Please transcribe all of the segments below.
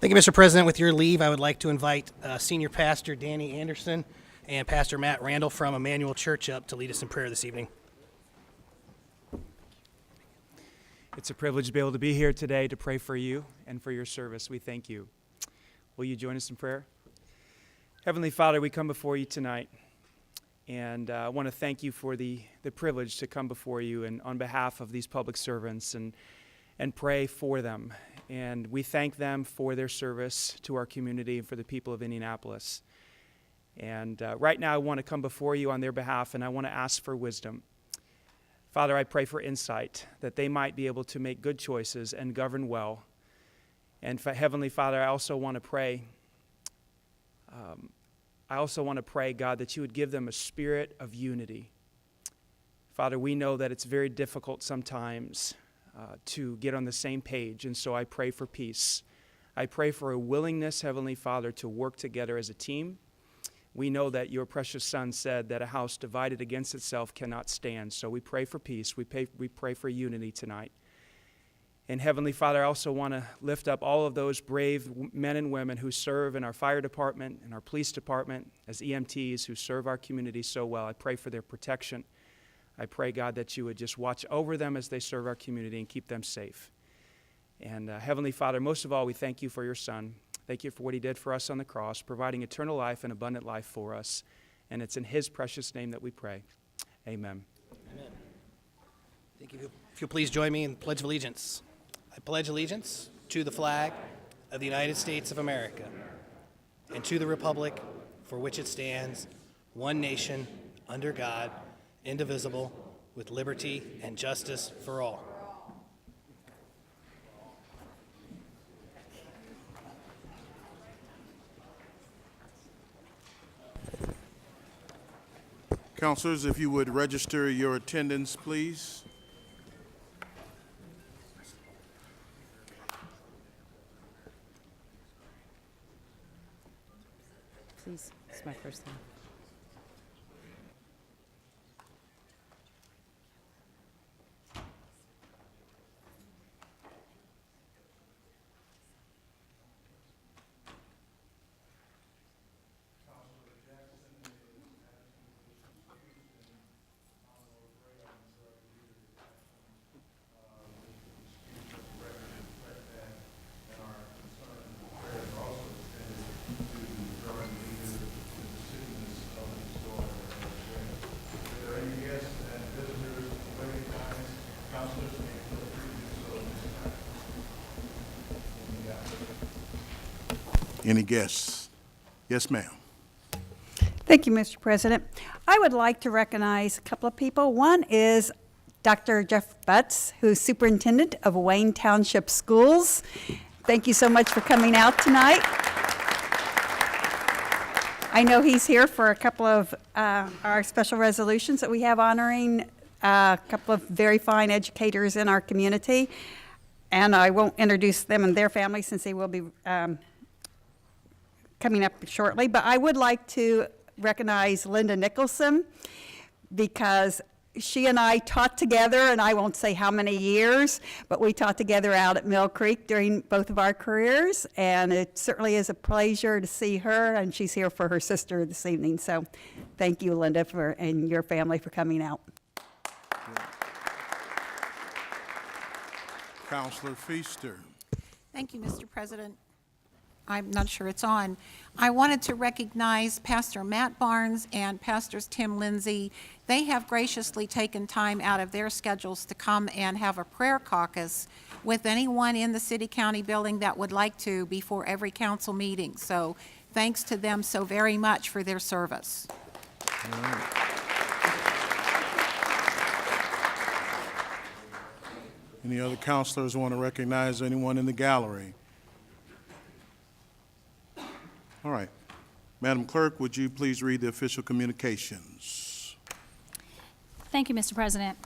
Thank you, Mr. President. With your leave, I would like to invite Senior Pastor Danny Anderson and Pastor Matt Randall from Emmanuel Church up to lead us in prayer this evening. It's a privilege to be able to be here today to pray for you and for your service. We thank you. Will you join us in prayer? Heavenly Father, we come before you tonight, and I want to thank you for the privilege to come before you and on behalf of these public servants and pray for them. And we thank them for their service to our community and for the people of Indianapolis. And right now I want to come before you on their behalf, and I want to ask for wisdom. Father, I pray for insight, that they might be able to make good choices and govern well. And Heavenly Father, I also want to pray, God, that you would give them a spirit of unity. Father, we know that it's very difficult sometimes to get on the same page, and so I pray for peace. I pray for a willingness, Heavenly Father, to work together as a team. We know that your precious Son said that a house divided against itself cannot stand, so we pray for peace. We pray for unity tonight. And Heavenly Father, I also want to lift up all of those brave men and women who serve in our fire department and our police department as EMTs who serve our community so well. I pray for their protection. I pray, God, that you would just watch over them as they serve our community and keep them safe. And Heavenly Father, most of all, we thank you for your Son. Thank you for what he did for us on the cross, providing eternal life and abundant life for us. And it's in his precious name that we pray. Amen. Amen. Thank you. If you'll please join me in the Pledge of Allegiance. I pledge allegiance to the flag of the United States of America and to the republic for which it stands, one nation, under God, indivisible, with liberty and justice for all. Counselors, if you would register your attendance, please. Please, it's my first time. Any guests? Yes, ma'am. Thank you, Mr. President. I would like to recognize a couple of people. One is Dr. Jeff Butts, who's superintendent of Wayne Township Schools. Thank you so much for coming out tonight. I know he's here for a couple of our special resolutions that we have honoring a couple of very fine educators in our community. And I won't introduce them and their families since they will be coming up shortly, but I would like to recognize Linda Nicholson because she and I taught together, and I won't say how many years, but we taught together out at Mill Creek during both of our careers, and it certainly is a pleasure to see her, and she's here for her sister this evening. So thank you, Linda, and your family for coming out. Counselor Feaster. Thank you, Mr. President. I'm not sure it's on. I wanted to recognize Pastor Matt Barnes and Pastors Tim Lindsay. They have graciously taken time out of their schedules to come and have a prayer caucus with anyone in the city-county building that would like to before every council meeting. So thanks to them so very much for their service. All right. Any other counselors want to recognize anyone in the gallery? All right. Madam Clerk, would you please read the official communications? Thank you, Mr. President.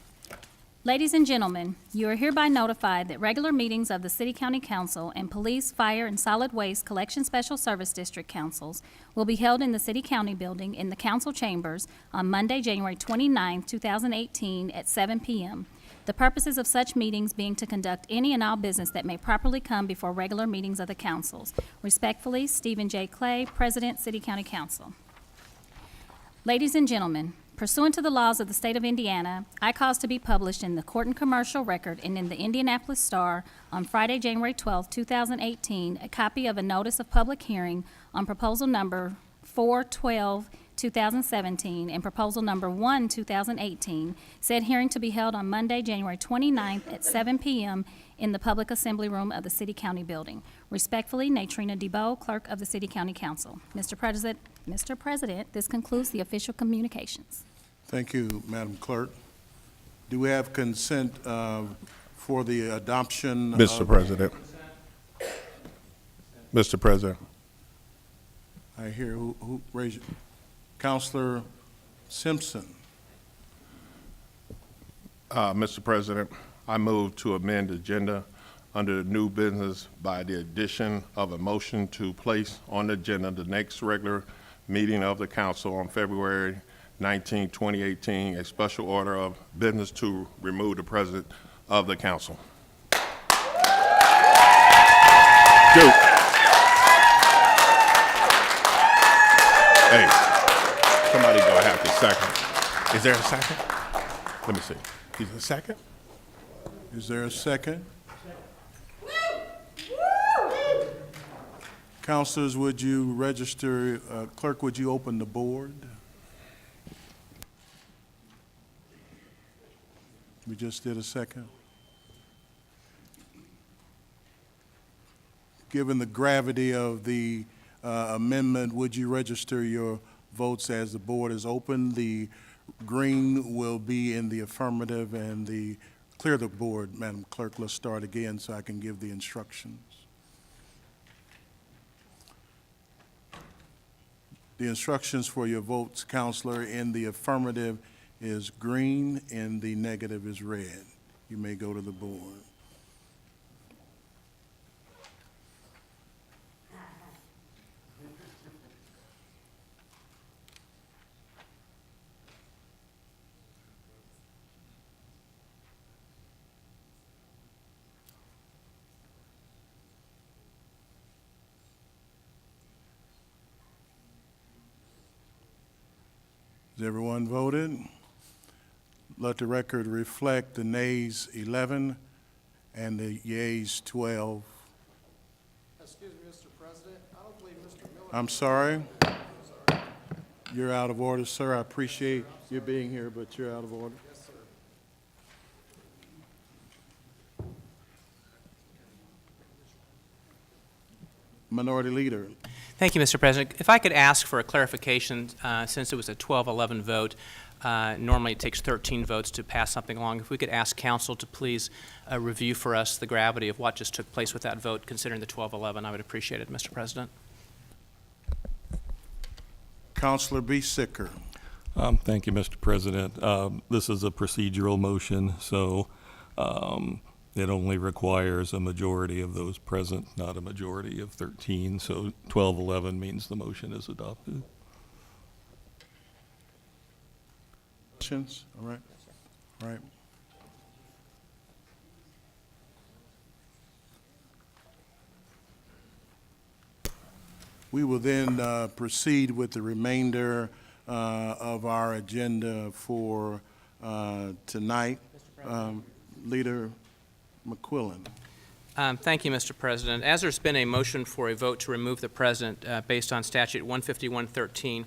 Ladies and gentlemen, you are hereby notified that regular meetings of the City County Council and Police, Fire, and Solid Waste Collection Special Service District Councils will be held in the City County Building in the Council Chambers on Monday, January 29, 2018 at 7 p.m. The purposes of such meetings being to conduct any and all business that may properly come before regular meetings of the councils. Respectfully, Stephen J. Clay, President, City County Council. Ladies and gentlemen, pursuant to the laws of the state of Indiana, I caused to be published in the Court and Commercial Record and in the Indianapolis Star on Friday, January 12, 2018, a copy of a notice of public hearing on proposal number 412, 2017, and proposal number 1, 2018, said hearing to be held on Monday, January 29th at 7 p.m. in the Public Assembly Room of the City County Building. Respectfully, Natrina DeBoe, Clerk of the City County Council. Mr. President, this concludes the official communications. Thank you, Madam Clerk. Do we have consent for the adoption? Mr. President. Mr. President. I hear who raised it? Counselor Simpson. Mr. President, I move to amend the agenda under the new business by the addition of a motion to place on the agenda the next regular meeting of the council on February 19, 2018, a special order of business to remove the president of the council. Duke. Hey, somebody gonna have to second. Is there a second? Let me see. Is there a second? Is there a second? Counselors, would you register, clerk, would you open the board? We just did a second. Given the gravity of the amendment, would you register your votes as the board is open? The green will be in the affirmative, and clear the board, Madam Clerk. Let's start again so I can give the instructions. The instructions for your votes, Counselor, in the affirmative is green, and the negative is red. You may go to the board. Has everyone voted? Let the record reflect the nays 11 and the yeas 12. Excuse me, Mr. President. I don't believe Mr. Miller. I'm sorry. You're out of order, sir. I appreciate you being here, but you're out of order. Yes, sir. Minority Leader. Thank you, Mr. President. If I could ask for a clarification, since it was a 12-11 vote, normally it takes 13 votes to pass something along. If we could ask council to please review for us the gravity of what just took place with that vote, considering the 12-11, I would appreciate it, Mr. President. Counselor B. Sicker. Thank you, Mr. President. This is a procedural motion, so it only requires a majority of those present, not a majority of 13. So 12-11 means the motion is adopted. Questions? All right. All right. We will then proceed with the remainder of our agenda for tonight. Leader McQuillan. Thank you, Mr. President. As there's been a motion for a vote to remove the president based on statute 151.13,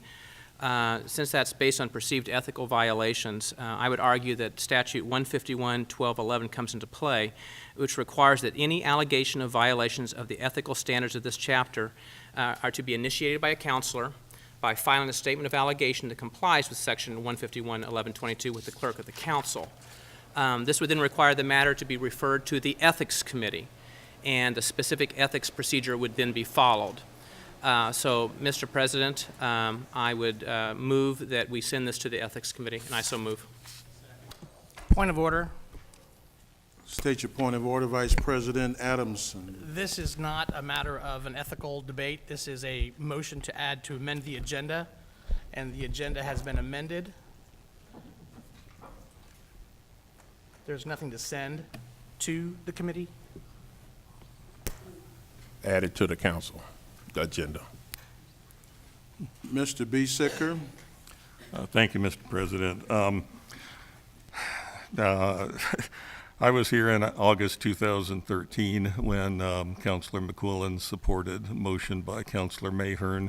since that's based on perceived ethical violations, I would argue that statute 151.12.11 comes into play, which requires that any allegation of violations of the ethical standards of this chapter are to be initiated by a counselor by filing a statement of allegation that complies with section 151.11.22 with the clerk of the council. This would then require the matter to be referred to the Ethics Committee, and a specific ethics procedure would then be followed. So, Mr. President, I would move that we send this to the Ethics Committee, and I so move. Point of order. State your point of order, Vice President Adamson. This is not a matter of an ethical debate. This is a motion to add to amend the agenda, and the agenda has been amended. There's nothing to send to the committee? Add it to the council agenda. Mr. B. Sicker, Thank you, Mr. President. I was here in August 2013 when Councilor McQuillan supported a motion by Councilor Mahern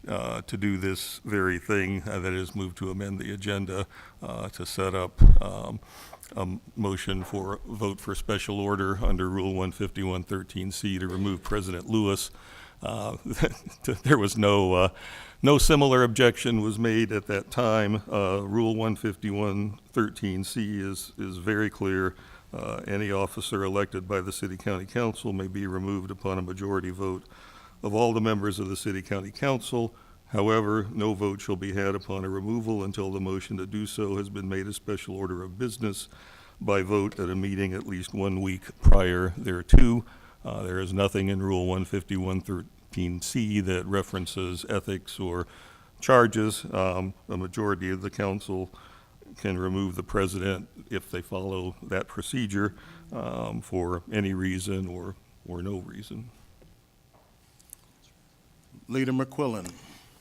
to do this very thing, that is, move to amend the agenda to set up a motion for vote for special order under Rule 151.13C to remove President Lewis. There was no similar objection was made at that time. Rule 151.13C is very clear. Any officer elected by the City County Council may be removed upon a majority vote of all the members of the City County Council. However, no vote shall be had upon a removal until the motion to do so has been made a special order of business by vote at a meeting at least 1 week prior thereto. There is nothing in Rule 151.13C that references ethics or charges. A majority of the council can remove the president if they follow that procedure for any reason or no reason. Leader McQuillan.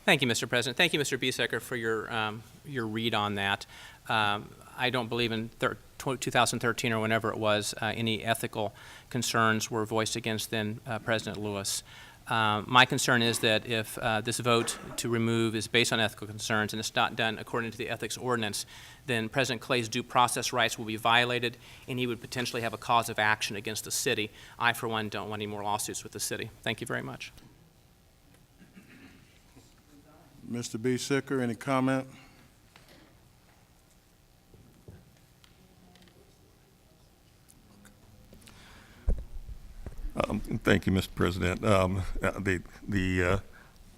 Thank you, Mr. President. Thank you, Mr. Biesecker, for your read on that. I don't believe in 2013 or whenever it was, any ethical concerns were voiced against then President Lewis. My concern is that if this vote to remove is based on ethical concerns and it's not done according to the ethics ordinance, then President Clay's due process rights will be violated and he would potentially have a cause of action against the city. I, for one, don't want any more lawsuits with the city. Thank you very much. Mr. B. Sicker, any comment? Thank you, Mr. President.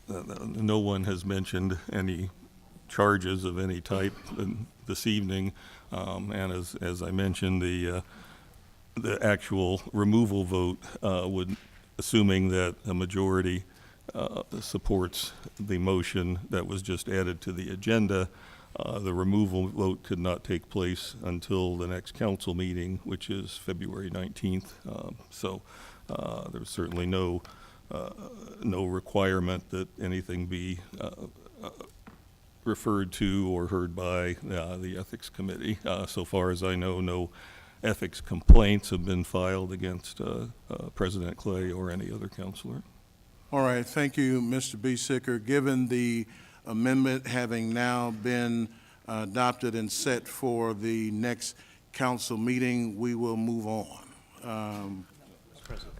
No one has mentioned any charges of any type this evening, and as I mentioned, the actual removal vote would, assuming that a majority supports the motion that was just added to the agenda, the removal vote could not take place until the next council meeting, which is February 19th. So there's certainly no requirement that anything be referred to or heard by the Ethics Committee. So far as I know, no ethics complaints have been filed against President Clay or any other counselor. All right, thank you, Mr. B. Sicker. Given the amendment having now been adopted and set for the next council meeting, we will move on.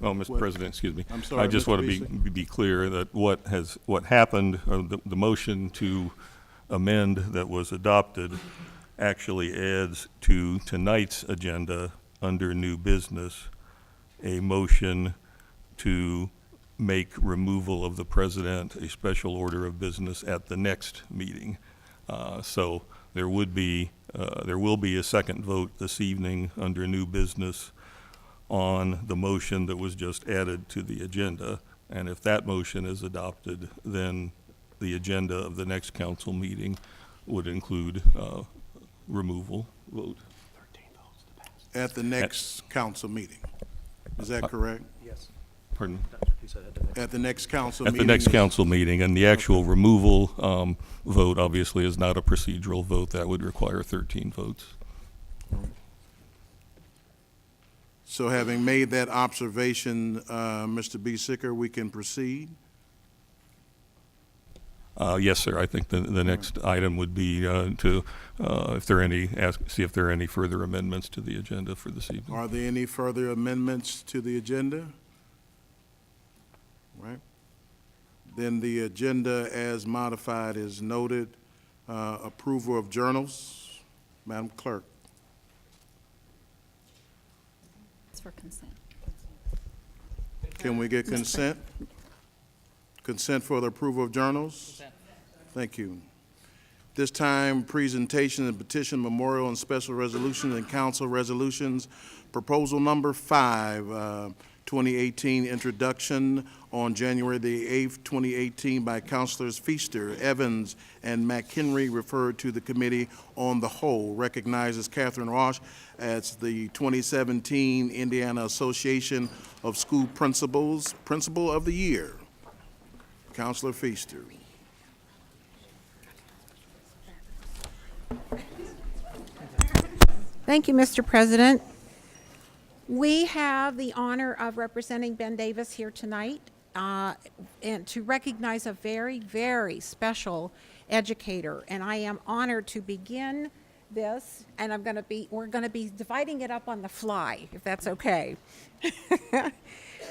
Oh, Mr. President, excuse me. I'm sorry, I just Mr. want to be clear that what happened, the motion to amend that was adopted actually adds to tonight's agenda under new business a motion to make removal of the president a special order of business at the next meeting. So there will be a second vote this evening under new business on the motion that was just added to the agenda. And if that motion is adopted, then the agenda of the next council meeting would include removal vote. At the next council meeting. Is that correct? Yes. Pardon? At the next council At meeting? the next council meeting, and the actual removal vote obviously is not a procedural vote. That would require 13 votes. So having made that observation, Mr. B. Sicker, we can proceed? Yes, sir. I think the next item would be to, if there are any, see if there are any further amendments to the agenda for this evening. Are there any further amendments to the agenda? Right. Then the agenda as modified is noted. Approval of journals. Madam Clerk. It's for consent. Can we get consent? Consent for the approval of journals? Consent. Thank you. This time, presentation and petition, memorial, and special resolutions and council resolutions. Proposal number 5, 2018, introduction on January the 8th, 2018 by Councilors Feaster, Evans, and McHenry, referred to the Committee on the Whole. Recognizes Catherine Rosh as the 2017 Indiana Association of School Principals Principal of the Year. Councilor Feaster. Thank you, Mr. President. We have the honor of representing Ben Davis here tonight and to recognize a very, very special educator. And I am honored to begin this, and we're going to be dividing it up on the fly, if that's okay.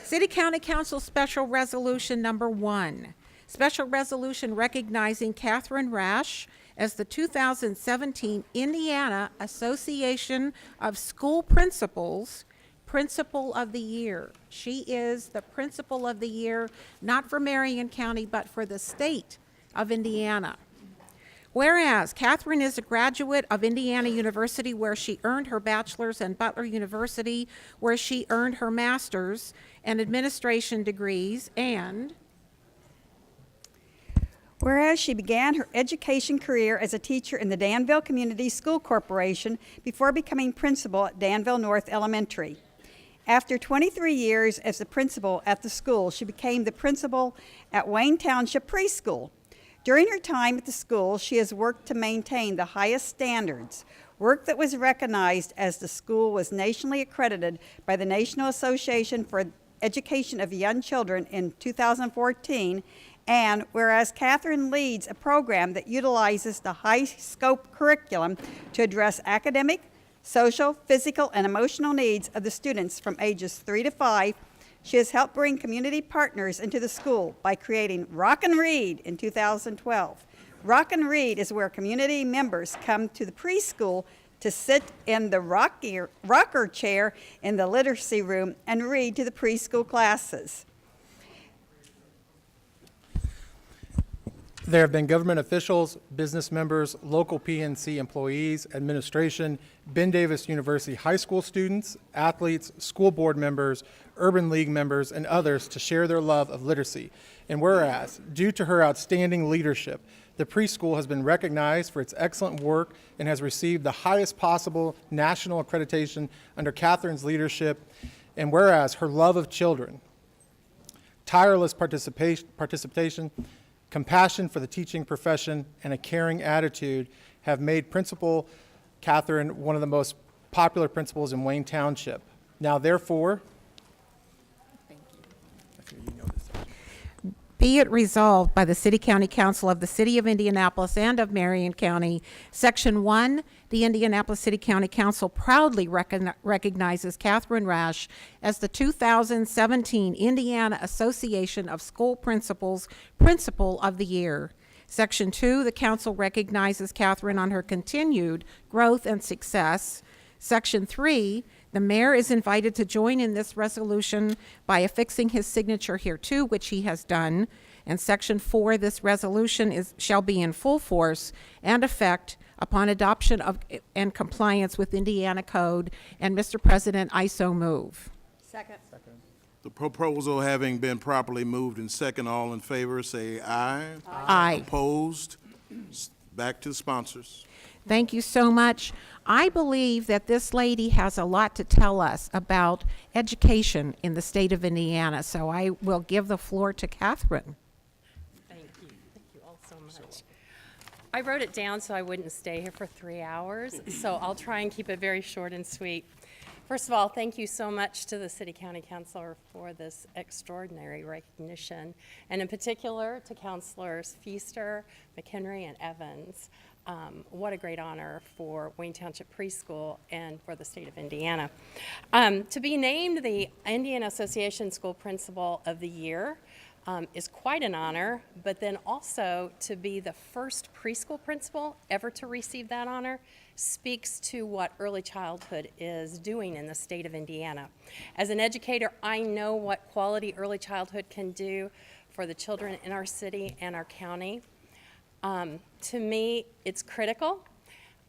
City County Council Special Resolution Number 1. Special resolution recognizing Catherine Rash as the 2017 Indiana Association of School Principals Principal of the Year. She is the Principal of the Year, not for Marion County, but for the state of Indiana. Whereas Catherine is a graduate of Indiana University, where she earned her bachelor's, and Butler University, where she earned her master's and administration degrees, and Whereas she began her education career as a teacher in the Danville Community School Corporation before becoming principal at Danville North Elementary. After 23 years as the principal at the school, she became the principal at Wayne Township Preschool. During her time at the school, she has worked to maintain the highest standards, work that was recognized as the school was nationally accredited by the National Association for Education of Young Children in 2014. And whereas Catherine leads a program that utilizes the high-scope curriculum to address academic, social, physical, and emotional needs of the students from ages 3 to 5, she has helped bring community partners into the school by creating Rock and Read in 2012. Rock and Read is where community members come to the preschool to sit in the rocker chair in the literacy room and read to the preschool classes. There have been government officials, business members, local PNC employees, administration, Ben Davis University high school students, athletes, school board members, Urban League members, and others to share their love of literacy. And whereas, due to her outstanding leadership, the preschool has been recognized for its excellent work and has received the highest possible national accreditation under Catherine's leadership. And whereas her love of children, tireless participation, compassion for the teaching profession, and a caring attitude have made Principal Catherine one of the most popular principals in Wayne Township. Now, therefore, be it resolved by the City County Council of the City of Indianapolis and of Marion County, Section 1, the Indianapolis City County Council proudly recognizes Catherine Rash as the 2017 Indiana Association of School Principals Principal of the Year. Section 2, the council recognizes Catherine on her continued growth and success. Section 3, the mayor is invited to join in this resolution by affixing his signature here too, which he has done. And Section 4, this resolution shall be in full force and effect upon adoption of and compliance with Indiana Code. And Mr. President, I so move. Second. The proposal having been properly moved and second, all in favor, say aye. Aye. Opposed? Back to the sponsors. Thank you so much. I believe that this lady has a lot to tell us about education in the state of Indiana, so I will give the floor to Catherine. Thank you all so much. I wrote it down so I wouldn't stay here for 3 hours, so I'll try and keep it very short and sweet. First of all, thank you so much to the City County Councilor for this extraordinary recognition, and in particular to Councilors Feaster, McHenry, and Evans. What a great honor for Wayne Township Preschool and for the state of Indiana. To be named the Indiana Association School Principal of the Year is quite an honor, but then also to be the first preschool principal ever to receive that honor speaks to what early childhood is doing in the state of Indiana. As an educator, I know what quality early childhood can do for the children in our city and our county. To me, it's critical,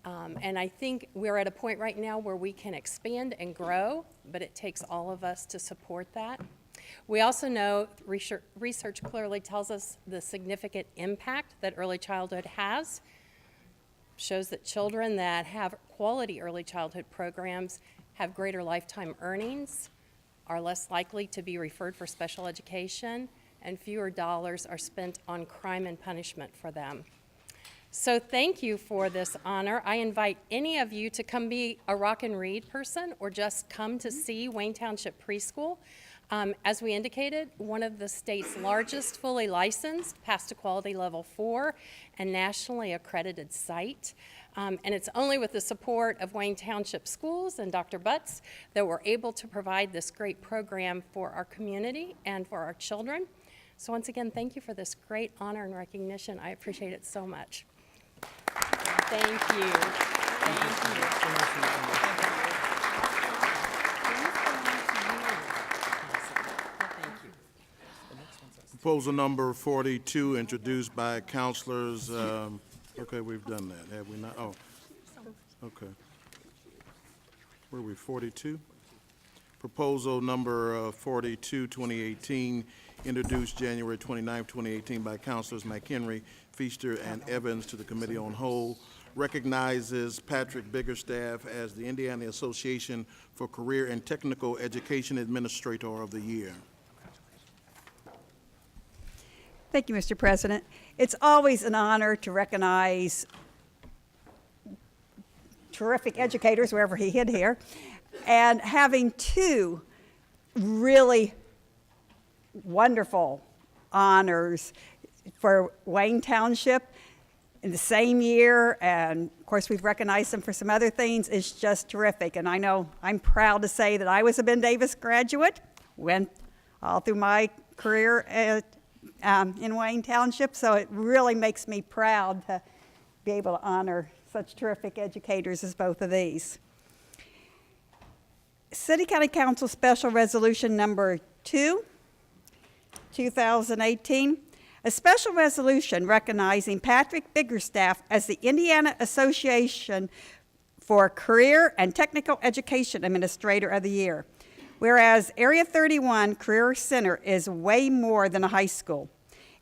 and I think we're at a point right now where we can expand and grow but it takes all of us to support that. We also know research clearly tells us the significant impact that early childhood has. Shows that children that have quality early childhood programs have greater lifetime earnings, are less likely to be referred for special education, and fewer dollars are spent on crime and punishment for them. So thank you for this honor. I invite any of you to come be a Rock and Read person or just come to see Wayne Township Preschool. As we indicated, one of the state's largest fully licensed, past to quality level 4, and nationally accredited site. And it's only with the support of Wayne Township Schools and Dr. Butts that we're able to provide this great program for our community and for our children. So once again, thank you for this great honor and recognition. I appreciate it so much. Thank you. Thank you. Proposal number 42, introduced by counselors, okay, we've done that, have we not? Oh, okay. Where are we, 42? Proposal number 42, 2018, introduced January 29, 2018 by counselors McHenry, Feaster, and Evans to the Committee on Whole, recognizes Patrick Biggerstaff as the Indiana Association for Career and Technical Education Administrator of the Year. Thank you, Mr. President. It's always an honor to recognize terrific educators, wherever he hid here, and having two really wonderful honors for Wayne Township in the same year, and of course we've recognized them for some other things. It's just terrific, and I know I'm proud to say that I was a Ben Davis graduate, went all through my career in Wayne Township, so it really makes me proud to be able to honor such terrific educators as both of these. City County Council Special Resolution Number 2, 2018, a special resolution recognizing Patrick Biggerstaff as the Indiana Association for Career and Technical Education Administrator of the Year. Whereas Area 31 Career Center is way more than a high school.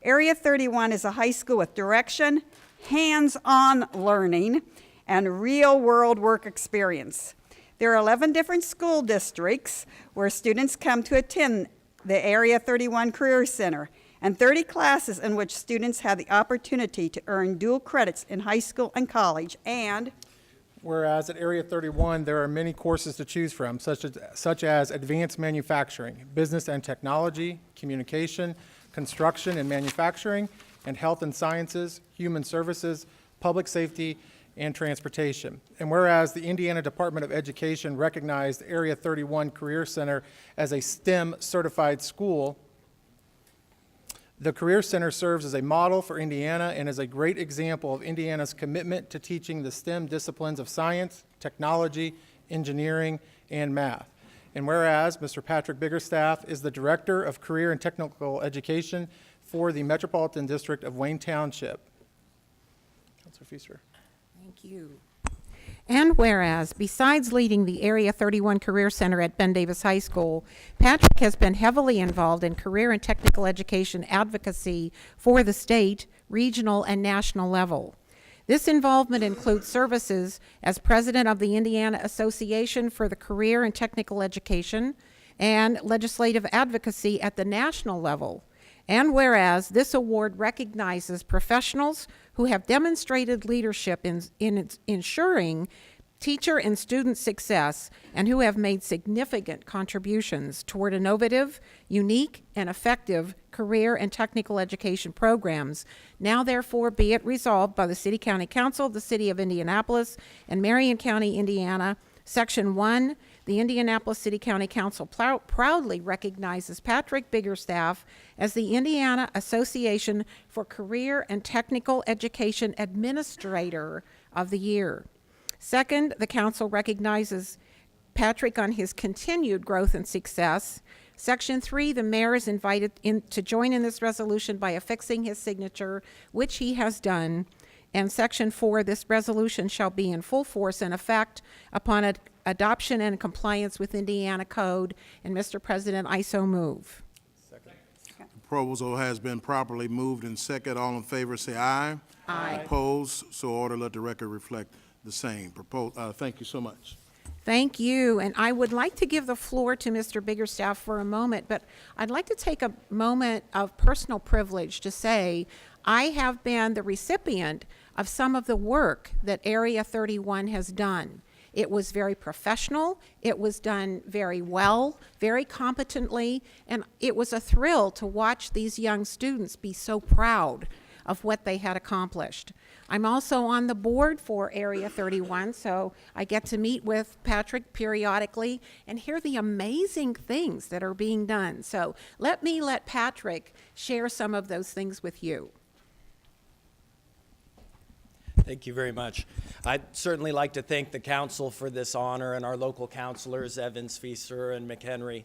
Area 31 is a high school with direction, hands-on learning, and real-world work experience. There are 11 different school districts where students come to attend the Area 31 Career Center, and 30 classes in which students have the opportunity to earn dual credits in high school and college, and Whereas at Area 31, there are many courses to choose from, such as advanced manufacturing, business and technology, communication, construction and manufacturing, and health and sciences, human services, public safety, and transportation. And whereas the Indiana Department of Education recognized Area 31 Career Center as a STEM certified school, the Career Center serves as a model for Indiana and is a great example of Indiana's commitment to teaching the STEM disciplines of science, technology, engineering, and math. And whereas Mr. Patrick Biggerstaff is the Director of Career and Technical Education for the Metropolitan District of Wayne Township. Councilor Feaster. Thank you. And whereas, besides leading the Area 31 Career Center at Ben Davis High School, Patrick has been heavily involved in career and technical education advocacy for the state, regional, and national level. This involvement includes services as president of the Indiana Association for the Career and Technical Education and legislative advocacy at the national level. And whereas this award recognizes professionals who have demonstrated leadership in ensuring teacher and student success and who have made significant contributions toward innovative, unique, and effective career and technical education programs, now therefore be it resolved by the City County Council of the City of Indianapolis and Marion County, Indiana, Section 1, the Indianapolis City County Council proudly recognizes Patrick Biggerstaff as the Indiana Association for Career and Technical Education Administrator of the Year. Second, the council recognizes Patrick on his continued growth and success. Section 3, the mayor is invited to join in this resolution by affixing his signature, which he has done. And Section 4, this resolution shall be in full force and effect upon adoption and compliance with Indiana Code. And Mr. President, I so move. Proposal has been properly moved and second. All in favor, say aye. Aye. Opposed? So ordered. Let the record reflect the same. Thank you so much. Thank you, and I would like to give the floor to Mr. Biggerstaff for a moment, but I'd like to take a moment of personal privilege to say I have been the recipient of some of the work that Area 31 has done. It was very professional, it was done very well, very competently, and it was a thrill to watch these young students be so proud of what they had accomplished. I'm also on the board for Area 31, so I get to meet with Patrick periodically and hear the amazing things that are being done. So let Patrick share some of those things with you. Thank you very much. I'd certainly like to thank the council for this honor and our local counselors, Evans, Feaster, and McHenry.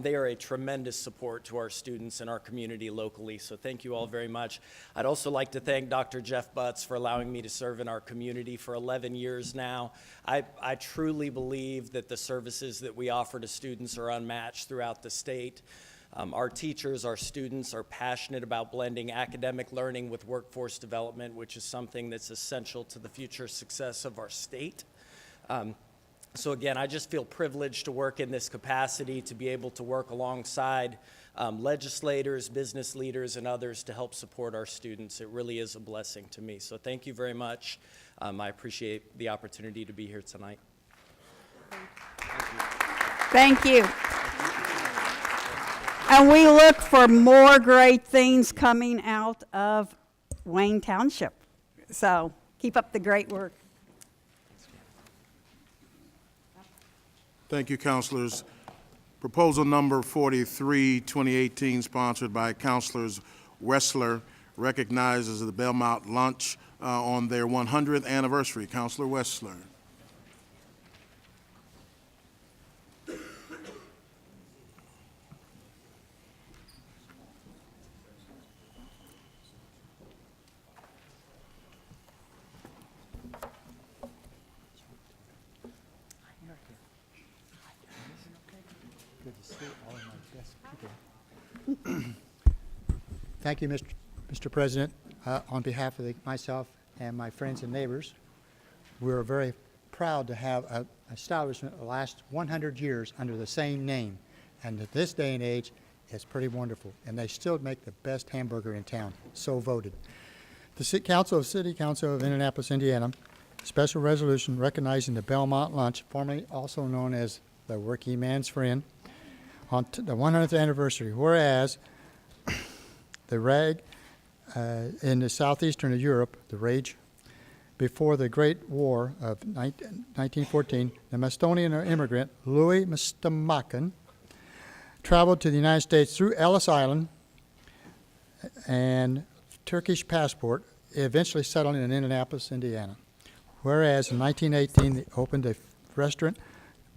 They are a tremendous support to our students and our community locally, so thank you all very much. I'd also like to thank Dr. Jeff Butts for allowing me to serve in our community for 11 years now. I truly believe that the services that we offer to students are unmatched throughout the state. Our teachers, our students are passionate about blending academic learning with workforce development, which is something that's essential to the future success of our state. So again, I just feel privileged to work in this capacity, to be able to work alongside legislators, business leaders, and others to help support our students. It really is a blessing to me. So thank you very much. I appreciate the opportunity to be here tonight. Thank you. And we look for more great things coming out of Wayne Township. So keep up the great work. Thank you, councilors. Proposal number 43, 2018, sponsored by Councilors Wessler, recognizes the Belmont Lunch on their 100th anniversary. Councilor Wessler. Thank you, Mr. President. On behalf of myself and my friends and neighbors, we're very proud to have an establishment that lasts 100 years under the same name. And at this day and age, it's pretty wonderful. And they still make the best hamburger in town, so voted. The City Council of Indianapolis, Indiana, special resolution recognizing the Belmont Lunch, formerly also known as the Working Man's Friend, on the 100th anniversary, whereas the RAG in the southeastern of Europe, the rage, before the Great War of 1914, the Macedonian immigrant Louis Mstamakan traveled to the United States through Ellis Island and Turkish passport, eventually settling in Indianapolis, Indiana. Whereas in 1918, they opened a restaurant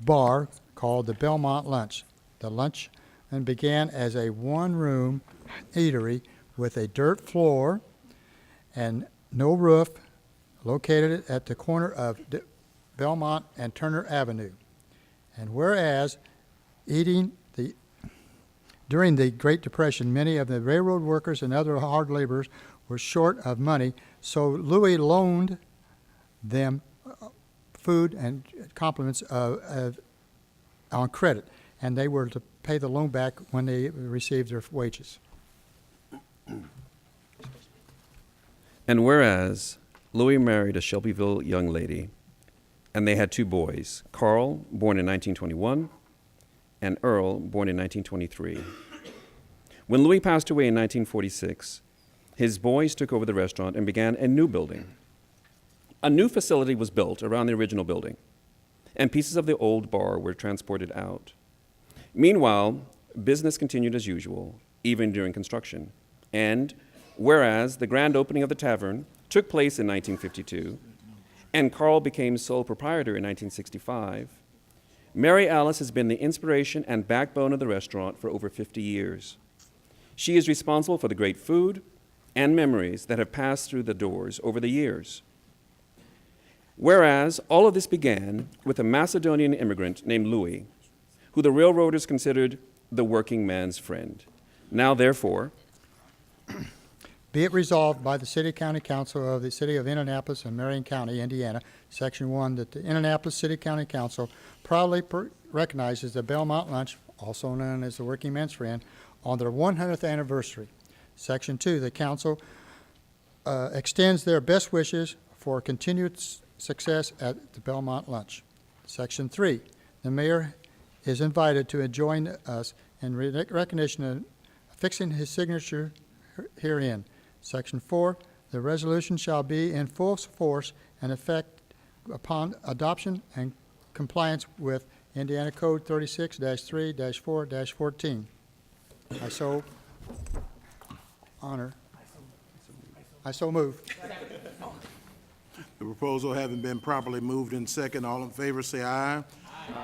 bar called the Belmont Lunch. The lunch and began as a one-room eatery with a dirt floor and no roof, located at the corner of Belmont and Turner Avenue. And whereas during the Great Depression, many of the railroad workers and other hard laborers were short of money, so Louis loaned them food and compliments on credit, and they were to pay the loan back when they received their wages. And whereas Louis married a Shelbyville young lady, and they had two boys, Carl, born in 1921, and Earl, born in 1923. When Louis passed away in 1946, his boys took over the restaurant and began a new building. A new facility was built around the original building, and pieces of the old bar were transported out. Meanwhile, business continued as usual, even during construction. And whereas the grand opening of the tavern took place in 1952, and Carl became sole proprietor in 1965, Mary Alice has been the inspiration and backbone of the restaurant for over 50 years. She is responsible for the great food and memories that have passed through the doors over the years. Whereas all of this began with a Macedonian immigrant named Louis, who the railroaders considered the working man's friend. Now, therefore, Be it resolved by the City County Council of the City of Indianapolis and Marion County, Indiana, Section 1, that the Indianapolis City County Council proudly recognizes the Belmont Lunch, also known as the Working Man's Friend, on their 100th anniversary. Section 2, the council extends their best wishes for continued success at the Belmont Lunch. Section 3, the mayor is invited to join us in recognition of affixing his signature herein. Section 4, the resolution shall be in full force and effect upon adoption and compliance with Indiana Code 36-3-4-14. I so move. The proposal having been properly moved in second, all in favor say aye.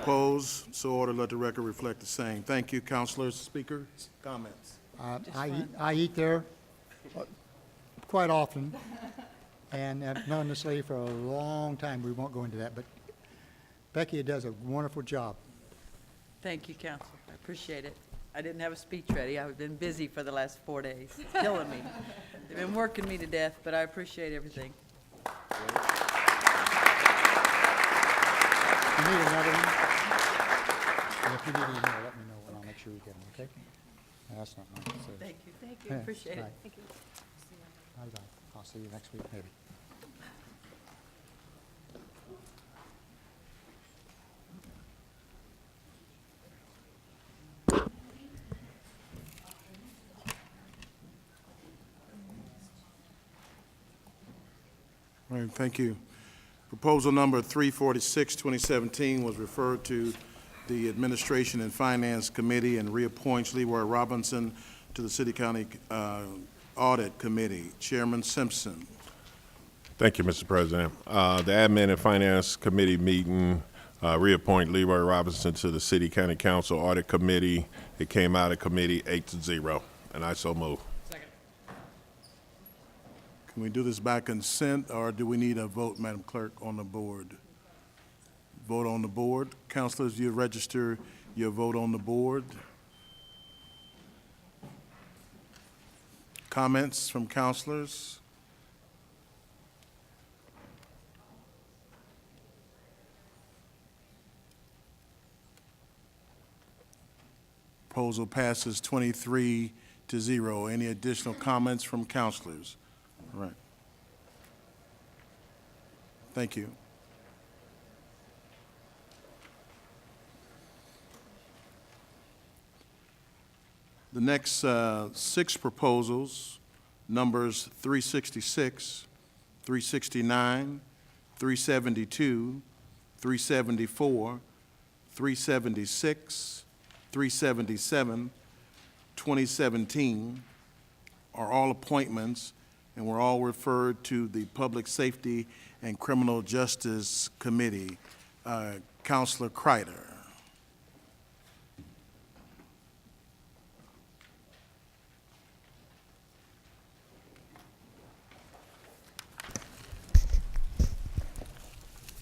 Opposed, so ordered. Let the record reflect the same. Thank you, councilors. Speakers, comments? I eat there quite often, and have known this lady for a long time. We won't go into that, but Becky does a wonderful job. Thank you, Council. I appreciate it. I didn't have a speech ready. I've been busy for the last 4 days. It's killing me. They've been working me to death, but I appreciate everything. If you need another one, and if you need any more, let me know, and I'll make sure you get them, okay? No, that's not mine. So- Thank you, Yeah, appreciate it. right. Thank you. I'll see you next week, maybe. All right, thank you. Proposal number 346, 2017 was referred to the Administration and Finance Committee and reappoints Leroy Robinson to the City County Audit Committee. Chairman Simpson. Thank you, Mr. President. The Admin and Finance Committee meeting reappoint Leroy Robinson to the City County Council Audit Committee. It came out of committee 8-0, and I so move. Can we do this by consent, or do we need a vote, Madam Clerk, on the board? Vote on the board. Councilors, you register your vote on the board. Comments from councilors? Proposal passes 23-0. Any additional comments from councilors? All right. Thank you. The next six proposals, numbers 366, 369, 372, 374, 376, 377, 2017, are all appointments, and were all referred to the Public Safety and Criminal Justice Committee. Councilor Kreider.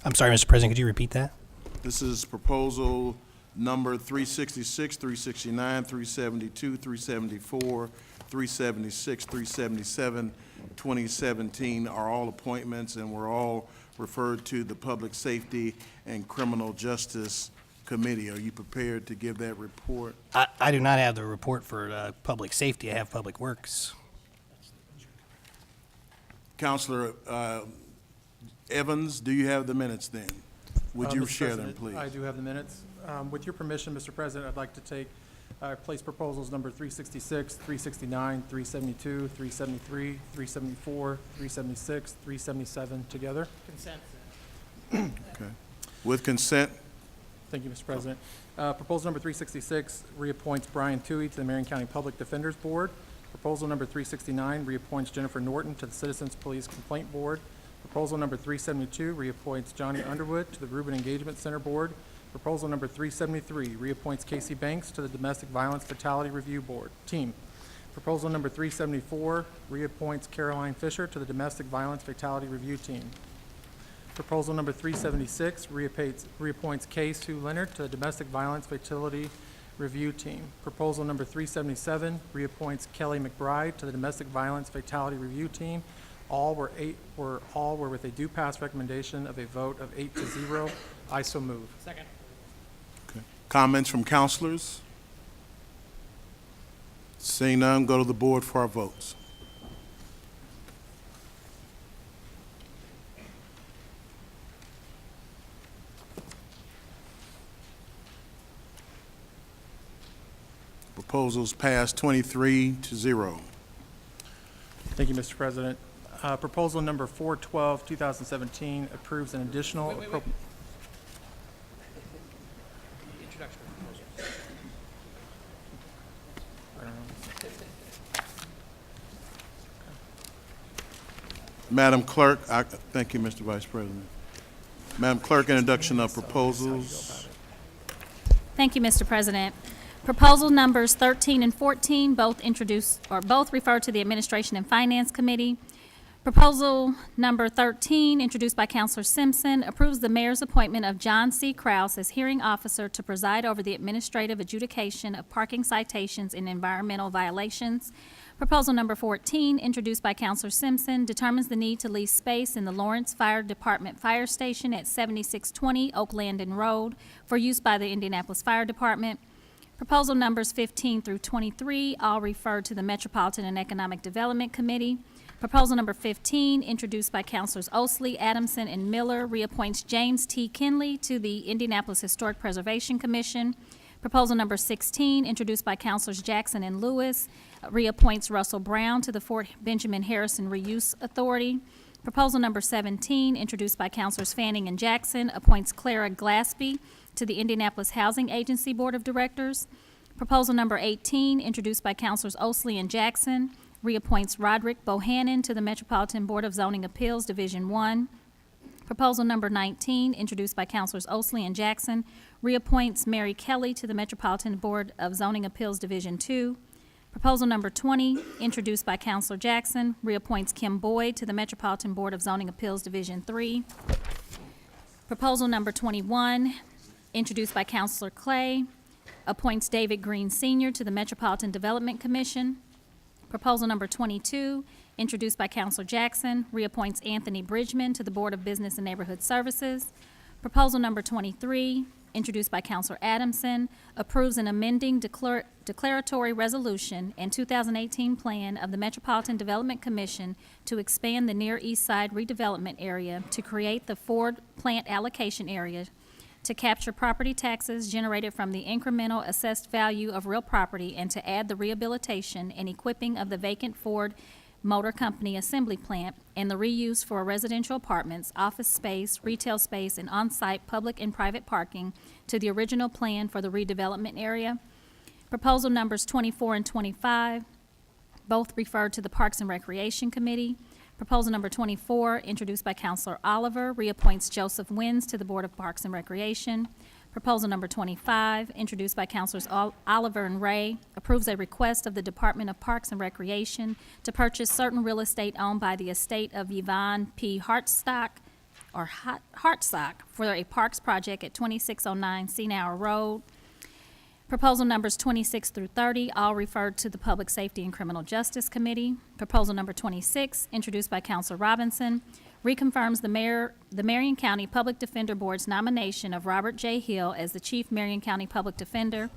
I'm sorry, Mr. President, could you repeat that? This is proposal number 366, 369, 372, 374, 376, 377, 2017 are all appointments and were all referred to the Public Safety and Criminal Justice Committee. Are you prepared to give that report? I do not have the report for public safety. I have Public Works. Counselor Evans, do you have the minutes then? Would you Mr. share them, President, please? I do have the minutes. With your permission, Mr. President, I'd like to place proposals number 366, 369, 372, 373, 374, 376, 377 together. Consent. Okay. With consent, Thank you, Mr. President. Proposal number 366 reappoints Brian Toohey to the Marion County Public Defenders Board. Proposal number 369 reappoints Jennifer Norton to the Citizens Police Complaint Board. Proposal number 372 reappoints Johnny Underwood to the Reuben Engagement Center Board. Proposal number 373 reappoints Casey Banks to the Domestic Violence Fatality Review Board team. Proposal number 374 reappoints Caroline Fisher to the Domestic Violence Fatality Review team. Proposal number 376 reappoints Kay Sue Leonard to the Domestic Violence Fatality Review Team. Proposal number 377 reappoints Kelly McBride to the Domestic Violence Fatality Review Team. All were with a due pass recommendation of a vote of 8-0. I so move. Second. Comments from councilors? Seeing none, go to the board for our votes. Proposals passed 23-0. Thank you, Mr. President. Proposal number 412, 2017 approves an additional Introduction proposal. Madam Clerk, thank you, Mr. Vice President. Madam Clerk, introduction of proposals. Thank you, Mr. President. Proposal numbers 13 and 14, both refer to the Administration and Finance Committee. Proposal number 13, introduced by Councilor Simpson, approves the mayor's appointment of John C. Kraus as hearing officer to preside over the administrative adjudication of parking citations and environmental violations. Proposal number 14, introduced by Councilor Simpson, determines the need to lease space in the Lawrence Fire Department Fire Station at 7620 Oak Landing Road for use by the Indianapolis Fire Department. Proposal numbers 15 through 23 all refer to the Metropolitan and Economic Development Committee. Proposal number 15, introduced by Councilors Osley, Adamson, and Miller, reappoints James T. Kinley to the Indianapolis Historic Preservation Commission. Proposal number 16, introduced by Councilors Jackson and Lewis, reappoints Russell Brown to the Fort Benjamin Harrison Reuse Authority. Proposal number 17, introduced by Councilors Fanning and Jackson, appoints Clara Glaspie to the Indianapolis Housing Agency Board of Directors. Proposal number 18, introduced by Councilors Osley and Jackson, reappoints Roderick Bohannon to the Metropolitan Board of Zoning Appeals, Division 1. Proposal number 19, introduced by Councilors Osley and Jackson, reappoints Mary Kelly to the Metropolitan Board of Zoning Appeals, Division 2. Proposal number 20, introduced by Councilor Jackson, reappoints Kim Boyd to the Metropolitan Board of Zoning Appeals, Division 3. Proposal number 21, introduced by Councilor Clay, appoints David Green Sr. to the Metropolitan Development Commission. Proposal number 22, introduced by Councilor Jackson, reappoints Anthony Bridgman to the Board of Business and Neighborhood Services. Proposal number 23, introduced by Councilor Adamson, approves an amending declaratory resolution and 2018 plan of the Metropolitan Development Commission to expand the Near East Side redevelopment area to create the Ford Plant Allocation Area to capture property taxes generated from the incremental assessed value of real property and to add the rehabilitation and equipping of the vacant Ford Motor Company assembly plant and the reuse for residential apartments, office space, retail space, and on-site public and private parking to the original plan for the redevelopment area. Proposal numbers 24 and 25 both refer to the Parks and Recreation Committee. Proposal number 24, introduced by Councilor Oliver, reappoints Joseph Wins to the Board of Parks and Recreation. Proposal number 25, introduced by Councilors Oliver and Ray, approves a request of the Department of Parks and Recreation to purchase certain real estate owned by the estate of Yvonne P. Hartsock for a parks project at 2609 Senauer Road. Proposal numbers 26 through 30 all referred to the Public Safety and Criminal Justice Committee. Proposal number 26, introduced by Councilor Robinson, reconfirms the Marion County Public Defender Board's nomination of Robert J. Hill as the Chief Marion County Public Defender.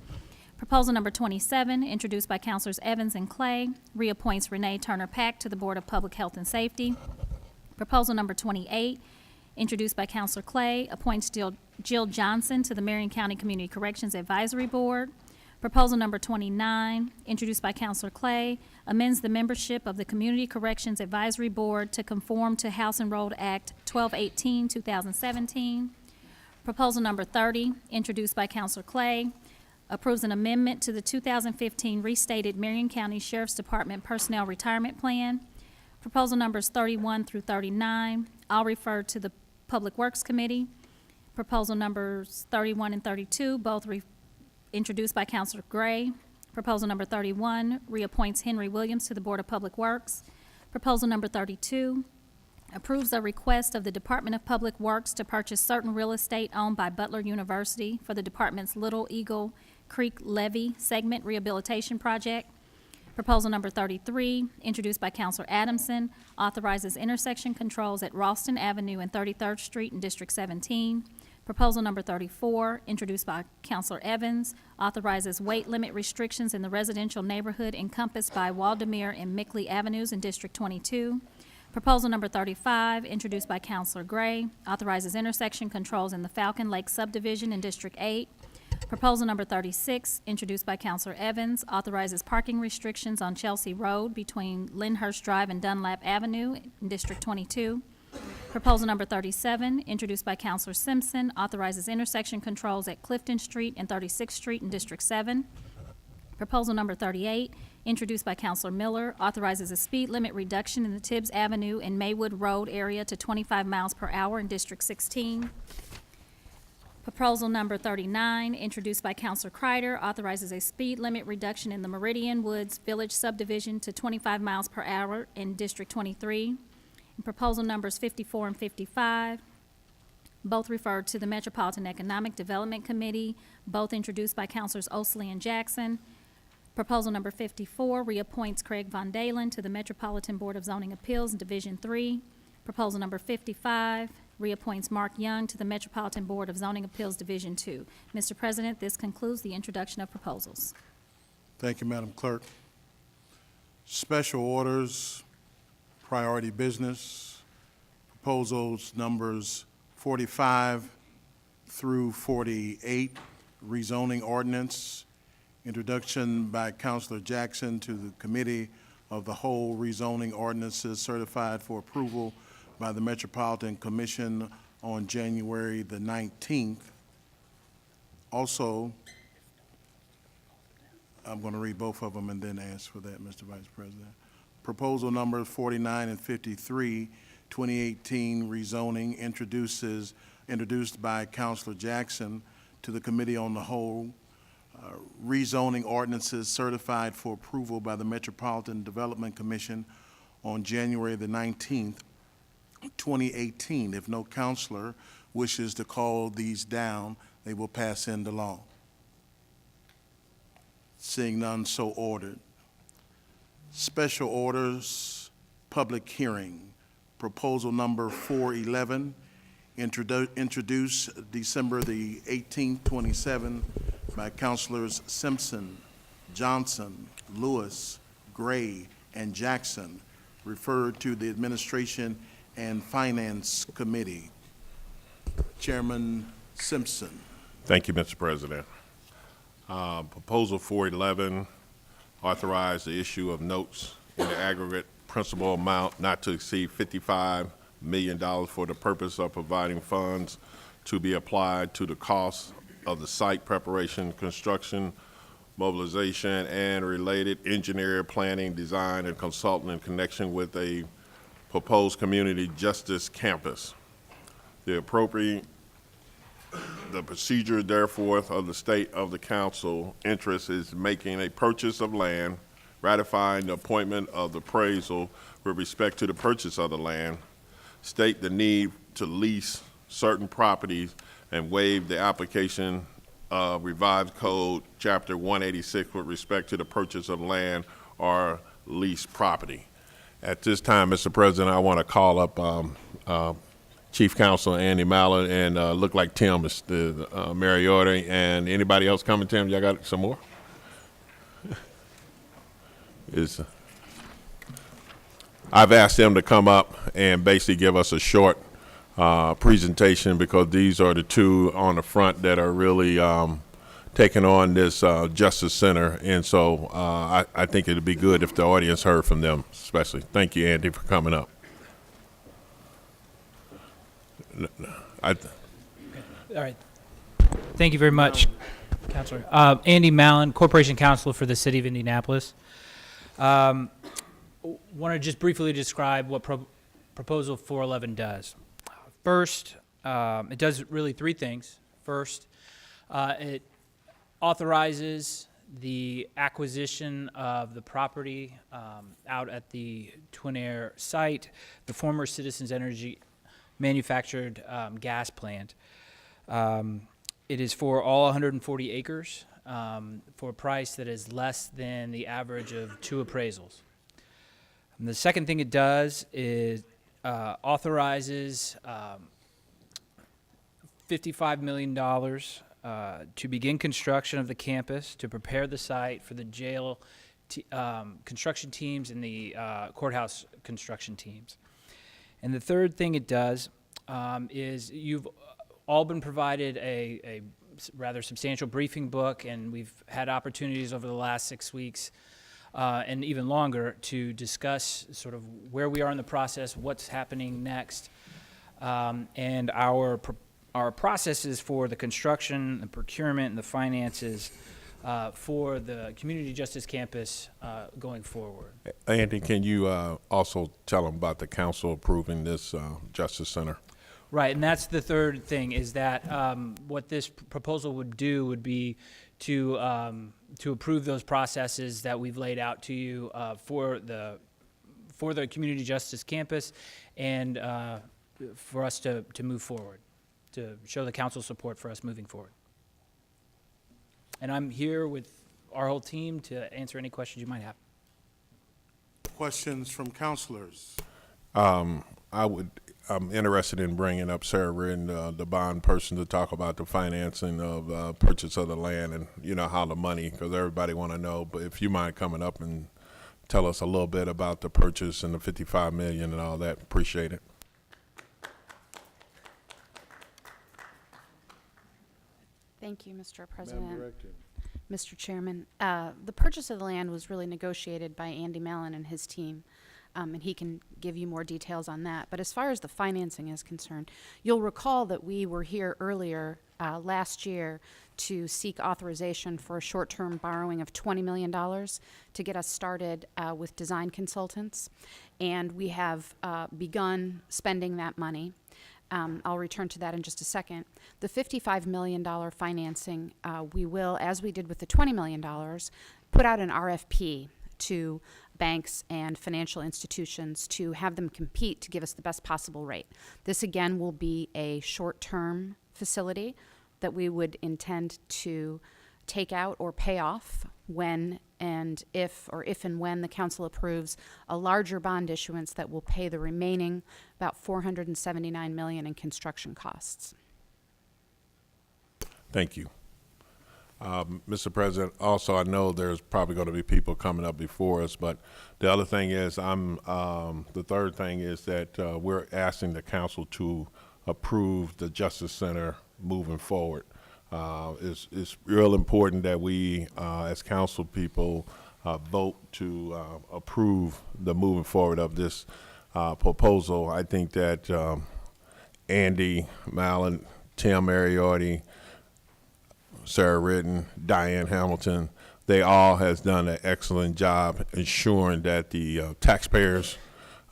Proposal number 27, introduced by Councilors Evans and Clay, reappoints Renee Turner Pack to the Board of Public Health and Safety. Proposal number 28, introduced by Councilor Clay, appoints Jill Johnson to the Marion County Community Corrections Advisory Board. Proposal number 29, introduced by Councilor Clay, amends the membership of the Community Corrections Advisory Board to conform to House and Road Act 1218, 2017. Proposal number 30, introduced by Councilor Clay, approves an amendment to the 2015 restated Marion County Sheriff's Department Personnel Retirement Plan. Proposal numbers 31 through 39 all refer to the Public Works Committee. Proposal numbers 31 and 32, both introduced by Councilor Gray. Proposal number 31 reappoints Henry Williams to the Board of Public Works. Proposal number 32 approves a request of the Department of Public Works to purchase certain real estate owned by Butler University for the department's Little Eagle Creek Levee Segment Rehabilitation Project. Proposal number 33, introduced by Counselor Adamson, authorizes intersection controls at Ralston Avenue and 33rd Street in District 17. Proposal number 34, introduced by Counselor Evans, authorizes weight limit restrictions in the residential neighborhood encompassed by Waldemere and Mickley Avenues in District 22. Proposal number 35, introduced by Counselor Gray, authorizes intersection controls in the Falcon Lake subdivision in District 8. Proposal number 36, introduced by Counselor Evans, authorizes parking restrictions on Chelsea Road between Lyndhurst Drive and Dunlap Avenue in District 22. Proposal number 37, introduced by Counselor Simpson, authorizes intersection controls at Clifton Street and 36th Street in District 7. Proposal number 38, introduced by Counselor Miller, authorizes a speed limit reduction in the Tibbs Avenue and Maywood Road area to 25 miles per hour in District 16. Proposal number 39, introduced by Counselor Kreider, authorizes a speed limit reduction in the Meridian Woods Village subdivision to 25 miles per hour in District 23. And proposal numbers 54 and 55, both referred to the Metropolitan Economic Development Committee, both introduced by Counselors Osley and Jackson. Proposal number 54 reappoints Craig Von Dalen to the Metropolitan Board of Zoning Appeals in Division 3. Proposal number 55 reappoints Mark Young to the Metropolitan Board of Zoning Appeals Division 2. Mr. President, this concludes the introduction of proposals. Thank you, Madam Clerk. Special orders, priority business, proposals numbers 45 through 48, rezoning ordinance, introduction by Councilor Jackson to the Committee of the Whole, rezoning ordinances certified for approval by the Metropolitan Commission on January the 19th. Also, I'm going to read both of them and then ask for that, Mr. Vice President. Proposal numbers 49 and 53, 2018 rezoning, introduced by Councilor Jackson to the Committee on the Whole, rezoning ordinances certified for approval by the Metropolitan Development Commission on January the 19th, 2018. If no counselor wishes to call these down, they will pass into law. Seeing none, so ordered. Special orders, public hearing. Proposal number 411, introduced December the 18th, 27, by Councilors Simpson, Johnson, Lewis, Gray, and Jackson, referred to the Administration and Finance Committee. Chairman Simpson. Thank you, Mr. President. Proposal 411, authorize the issue of notes in the aggregate principal amount not to exceed $55 million for the purpose of providing funds to be applied to the cost of the site preparation, construction, mobilization, and related engineer, planning, design, and consulting in connection with a proposed community justice campus. The procedure, therefore, of the state of the council interest is making a purchase of land, ratifying the appointment of the appraisal with respect to the purchase of the land, state the need to lease certain properties, and waive the application of revised code chapter 186 with respect to the purchase of land or leased property. At this time, Mr. President, I want to call up Chief Counsel Andy Mallard and look like Tim is the Mariota, and anybody else coming, Tim? Y'all got some more? I've asked them to come up and basically give us a short presentation, because these are the two on the front that are really taking on this Justice Center, and so I think it'd be good if the audience heard from them especially. Thank you, Andy, for coming up. All right. Thank you very much, Counselor. Andy Mallon, Corporation Counsel for the City of Indianapolis. Want to just briefly describe what Proposal 411 does. First, it does really three things. First, it authorizes the acquisition of the property out at the Twin Air site, the former Citizens Energy manufactured gas plant. It is for all 140 acres for a price that is less than the average of 2 appraisals. And the second thing it does is authorizes $55 million to begin construction of the campus, to prepare the site for the jail construction teams and the courthouse construction teams. And the third thing it does is you've all been provided a rather substantial briefing book, and we've had opportunities over the last 6 weeks and even longer to discuss sort of where we are in the process, what's happening next, and our processes for the construction, the procurement, and the finances for the Community Justice Campus going forward. Andy, can you also tell them about the council approving this Justice Center? Right, and that's the third thing, is that what this proposal would do would be to approve those processes that we've laid out to you for the Community Justice Campus, and for us to move forward, to show the council support for us moving forward. And I'm here with our whole team to answer any questions you might have. Questions from councilors? I'm interested in bringing up Sarah Ridden, the bond person, to talk about the financing of purchase of the land and, you know, how the money, because everybody want to know. But if you mind coming up and tell us a little bit about the purchase and the $55 million and all that, appreciate it. Thank you, Mr. President. Mr. Chairman, the purchase of the land was really negotiated by Andy Mallon and his team. And he can give you more details on that. But as far as the financing is concerned, you'll recall that we were here earlier last year to seek authorization for a short-term borrowing of $20 million to get us started with design consultants. And we have begun spending that money. I'll return to that in just a second. The $55 million financing, we will, as we did with the $20 million, put out an RFP to banks and financial institutions to have them compete to give us the best possible rate. This again will be a short-term facility that we would intend to take out or pay off when and if and when the council approves a larger bond issuance that will pay the remaining about $479 million in construction costs. Thank you. Mr. President, also I know there's probably going to be people coming up before us, but the other thing is the third thing is that we're asking the council to approve the Justice Center moving forward. It's real important that we, as council people, vote to approve the moving forward of this proposal. I think that Andy Mallon, Tim Mariotti, Sarah Ridden, Diane Hamilton, they all has done an excellent job ensuring that the taxpayers,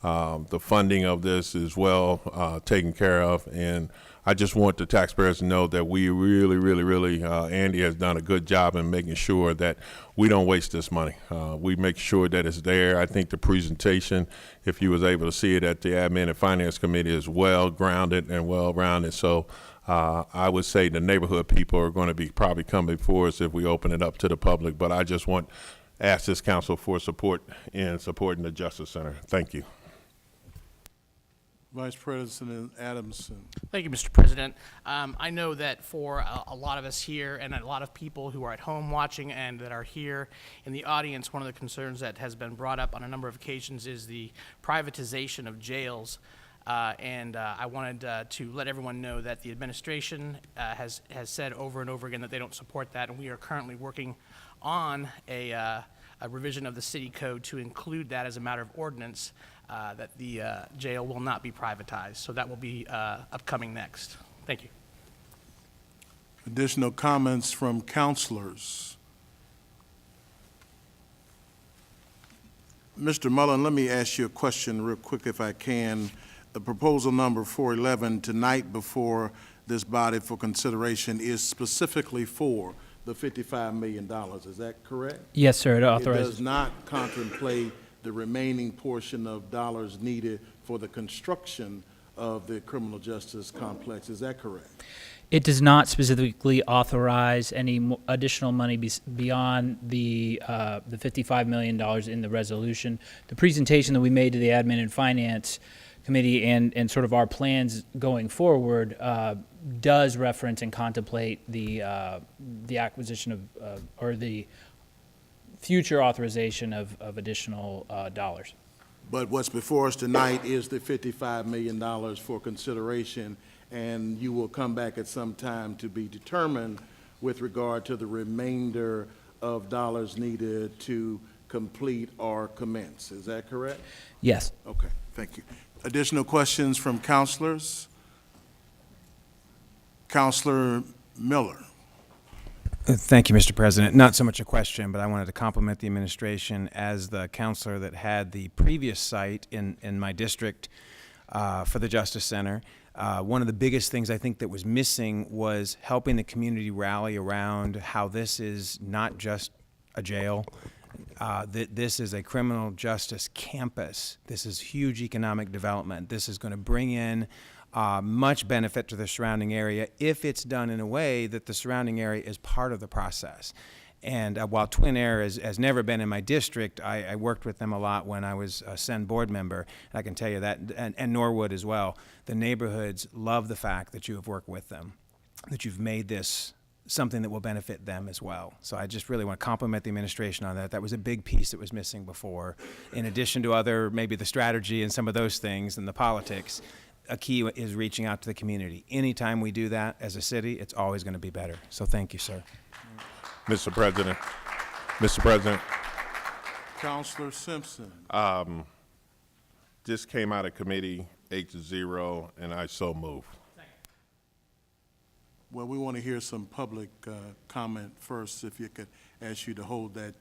the funding of this is well taken care of. And I just want the taxpayers to know that we really, Andy has done a good job in making sure that we don't waste this money. We make sure that it's there. I think the presentation, if you was able to see it at the Admin and Finance Committee, is well grounded and well rounded. So I would say the neighborhood people are going to be probably coming before us if we open it up to the public. But I just ask this council for support in supporting the Justice Center. Thank you. Vice President Adamson. Thank you, Mr. President. I know that for a lot of us here and a lot of people who are at home watching and that are here in the audience, one of the concerns that has been brought up on a number of occasions is the privatization of jails. I wanted to let everyone know that the administration has said over and over again that they don't support that, and we are currently working on a revision of the city code to include that as a matter of ordinance, that the jail will not be privatized. So that will be upcoming next. Thank you. Additional comments from councilors? Mr. Mullen, let me ask you a question real quick if I can. The proposal number 411 tonight before this body for consideration is specifically for the $55 million. Is that correct? Yes, sir. It It authorizes. does not contemplate the remaining portion of dollars needed for the construction of the criminal justice complex. Is that correct? It does not specifically authorize any additional money beyond the $55 million in the resolution. The presentation that we made to the Admin and Finance Committee and sort of our plans going forward does reference and contemplate the acquisition of or the future authorization of additional dollars. But what's before us tonight is the $55 million for consideration, and you will come back at some time to be determined with regard to the remainder of dollars needed to complete or commence. Is that correct? Yes. Okay, thank you. Additional questions from counselors? Counselor Miller. Thank you, Mr. President. Not so much a question, but I wanted to compliment the administration as the counselor that had the previous site in my district for the Justice Center. One of the biggest things I think that was missing was helping the community rally around how this is not just a jail. This is a criminal justice campus. This is huge economic development. This is going to bring in much benefit to the surrounding area if it's done in a way that the surrounding area is part of the process. And while Twin Air has never been in my district, I worked with them a lot when I was a Sen board member. I can tell you that, and Norwood as well. The neighborhoods love the fact that you have worked with them, that you've made this something that will benefit them as well. So I just really want to compliment the administration on that. That was a big piece that was missing before. In addition to other, maybe the strategy and some of those things and the politics, a key is reaching out to the community. Anytime we do that as a city, it's always going to be better. So thank you, sir. Mr. President, Counselor Simpson. This came out of committee 8-0, and I so move. Well, we want to hear some public comment first. If you could ask you to hold that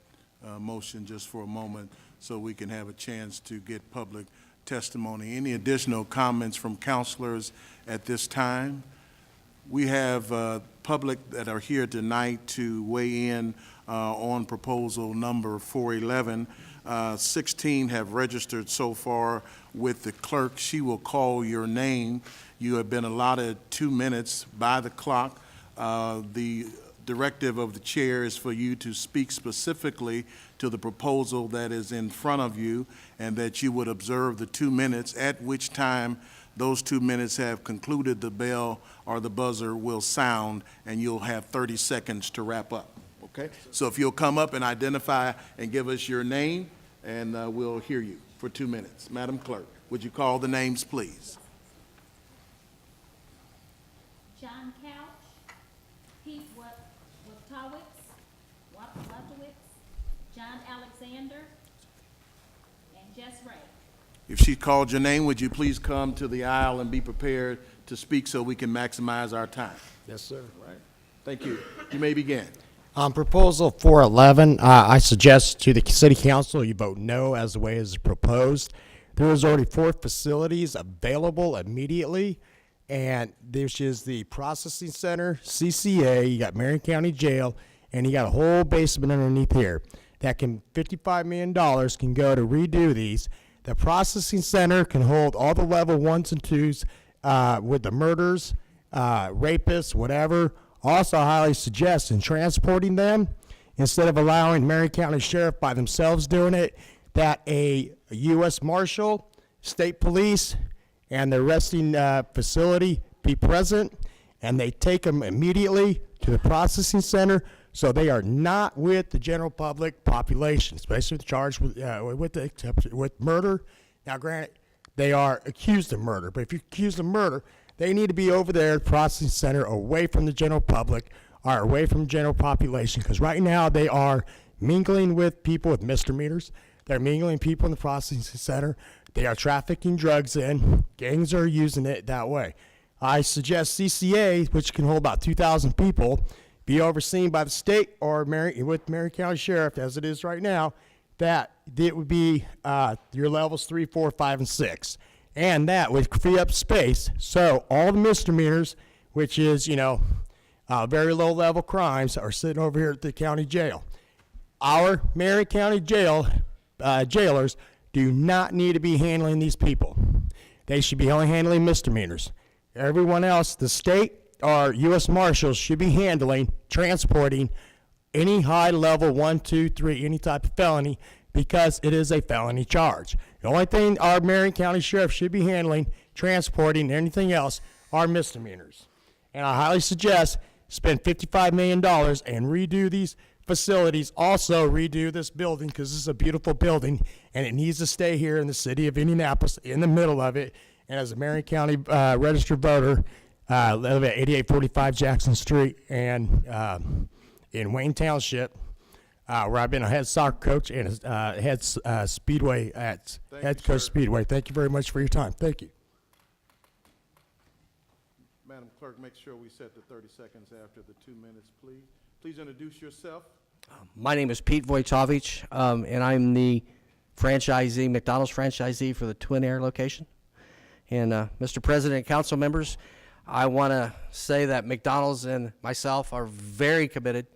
motion just for a moment so we can have a chance to get public testimony. Any additional comments from counselors at this time? We have public that are here tonight to weigh in on proposal number 411. 16 have registered so far with the clerk. She will call your name. You have been allotted 2 minutes by the clock. The directive of the chair is for you to speak specifically to the proposal that is in front of you, and that you would observe the 2 minutes, at which time those 2 minutes have concluded, the bell or the buzzer will sound, and you'll have 30 seconds to wrap up, okay? So if you'll come up and identify and give us your name, and we'll hear you for 2 minutes. Madam Clerk, would you call the names, please? John Couch, Pete Wojtowicz, John Alexander, and Jess Ray. If she called your name, would you please come to the aisle and be prepared to speak so we can maximize our time? Yes, sir. Right. Thank you. You may begin. On proposal 411, I suggest to the city council you vote no as the way is proposed. There is already 4 facilities available immediately, and this is the processing center, CCA, you got Marion County Jail, and you got a whole basement underneath here. That can, $55 million can go to redo these. The processing center can hold all the level 1s and 2s with the murders, rapists, whatever. Also, I highly suggest in transporting them, instead of allowing Marion County Sheriff by themselves doing it, that a U.S. Marshal, State Police, and the arresting facility be present, and they take them immediately to the processing center so they are not with the general public population, especially charged with murder. Now, granted, they are accused of murder, but if you're accused of murder, they need to be over there at the processing center away from the general public or away from the general population, because right now they are mingling with people with misdemeanors. They're mingling people in the processing center. They are trafficking drugs in. Gangs are using it that way. I suggest CCA, which can hold about 2,000 people, be overseen by the state or with Marion County Sheriff, as it is right now, that it would be your levels 3, 4, 5, and 6. And that would free up space so all the misdemeanors, which is, very low-level crimes are sitting over here at the county jail. Our Marion County jail jailers do not need to be handling these people. They should be only handling misdemeanors. Everyone else, the state or U.S. Marshals should be handling, transporting any high-level 1, 2, 3, any type of felony, because it is a felony charge. The only thing our Marion County Sheriff should be handling, transporting, anything else are misdemeanors. And I highly suggest spend $55 million and redo these facilities. Also redo this building, because this is a beautiful building and it needs to stay here in the city of Indianapolis, in the middle of it. And as a Marion County registered voter, I live at 8845 Jackson Street and in Wayne Township, where I've been a head soccer coach and a head speedway at head coach Speedway. Thank you very much for your time. Thank you. Madam Clerk, make sure we set the 30 seconds after the 2 minutes, please. Please introduce yourself. My name is Pete Wojtowicz, and I'm the franchisee, McDonald's franchisee for the Twin Air location. And Mr. President and council members, I want to say that McDonald's and myself are very committed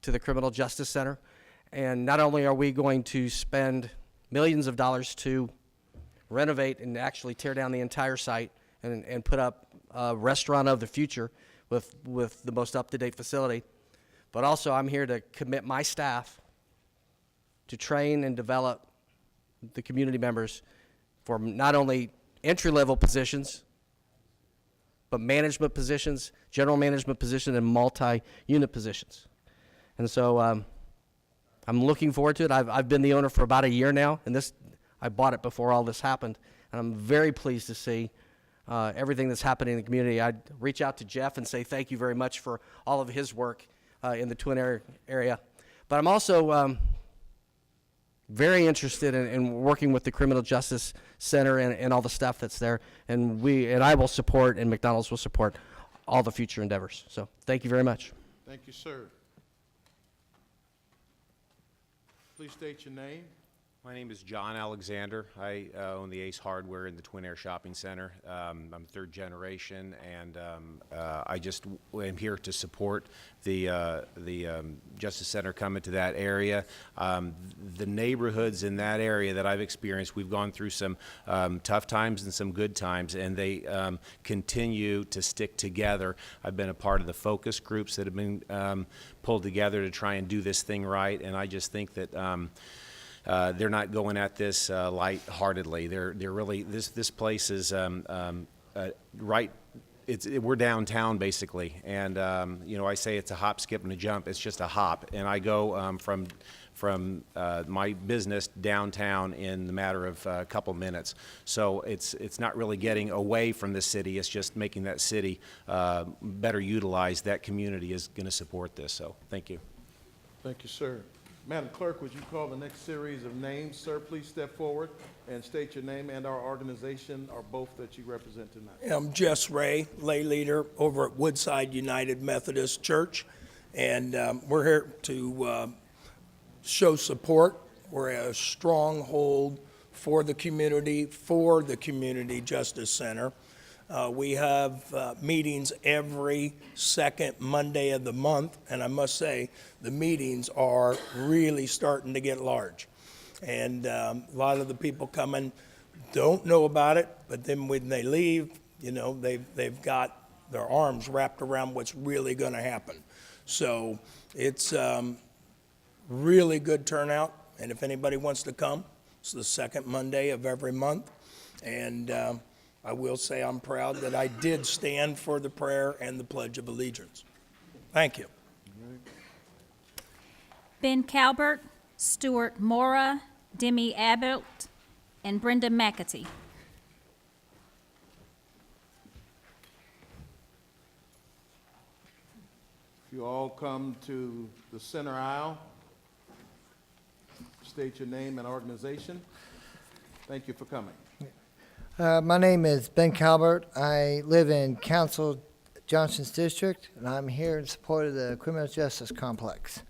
to the Criminal Justice Center. And not only are we going to spend millions of dollars to renovate and actually tear down the entire site and put up a restaurant of the future with the most up-to-date facility, but also I'm here to commit my staff to train and develop the community members for not only entry-level positions, but management positions, general management positions, and multi-unit positions. And so I'm looking forward to it. I've been the owner for about a year now, and I bought it before all this happened, and I'm very pleased to see everything that's happening in the community. I'd reach out to Jeff and say thank you very much for all of his work in the Twin Air area. But I'm also very interested in working with the Criminal Justice Center and all the stuff that's there. And I will support, and McDonald's will support all the future endeavors. So thank you very much. Thank you, sir. Please state your name. My name is John Alexander. I own the Ace Hardware in the Twin Air Shopping Center. I'm third generation, and I just am here to support the Justice Center coming to that area. The neighborhoods in that area that I've experienced, we've gone through some tough times and some good times, and they continue to stick together. I've been a part of the focus groups that have been pulled together to try and do this thing right, and I just think that they're not going at this lightheartedly. They're really this place is right. We're downtown basically, and I say it's a hop, skip, and a jump. It's just a hop, and I go from my business downtown in the matter of a couple minutes. So it's not really getting away from the city. It's just making that city better utilized. That community is going to support this. So thank you. Thank you, sir. Madam Clerk, would you call the next series of names? Sir, please step forward and state your name and our organization, or both, that you represent tonight. I'm Jess Ray, lay leader over at Woodside United Methodist Church, and we're here to show support. We're a stronghold for the Community Justice Center. We have meetings every second Monday of the month, and I must say the meetings are really starting to get large. And a lot of the people coming don't know about it, but then when they leave, they've got their arms wrapped around what's really going to happen. So it's really good turnout, and if anybody wants to come, it's the second Monday of every month. And I will say I'm proud that I did stand for the prayer and the Pledge of Allegiance. Thank you. Ben Calbert, Stuart Mora, Demi Abbott, and Brenda McAtee. If you all come to the center aisle, state your name and organization. Thank you for coming. My name is Ben Calbert. I live in Council Johnson's district, and I'm here in support of the Criminal Justice Complex.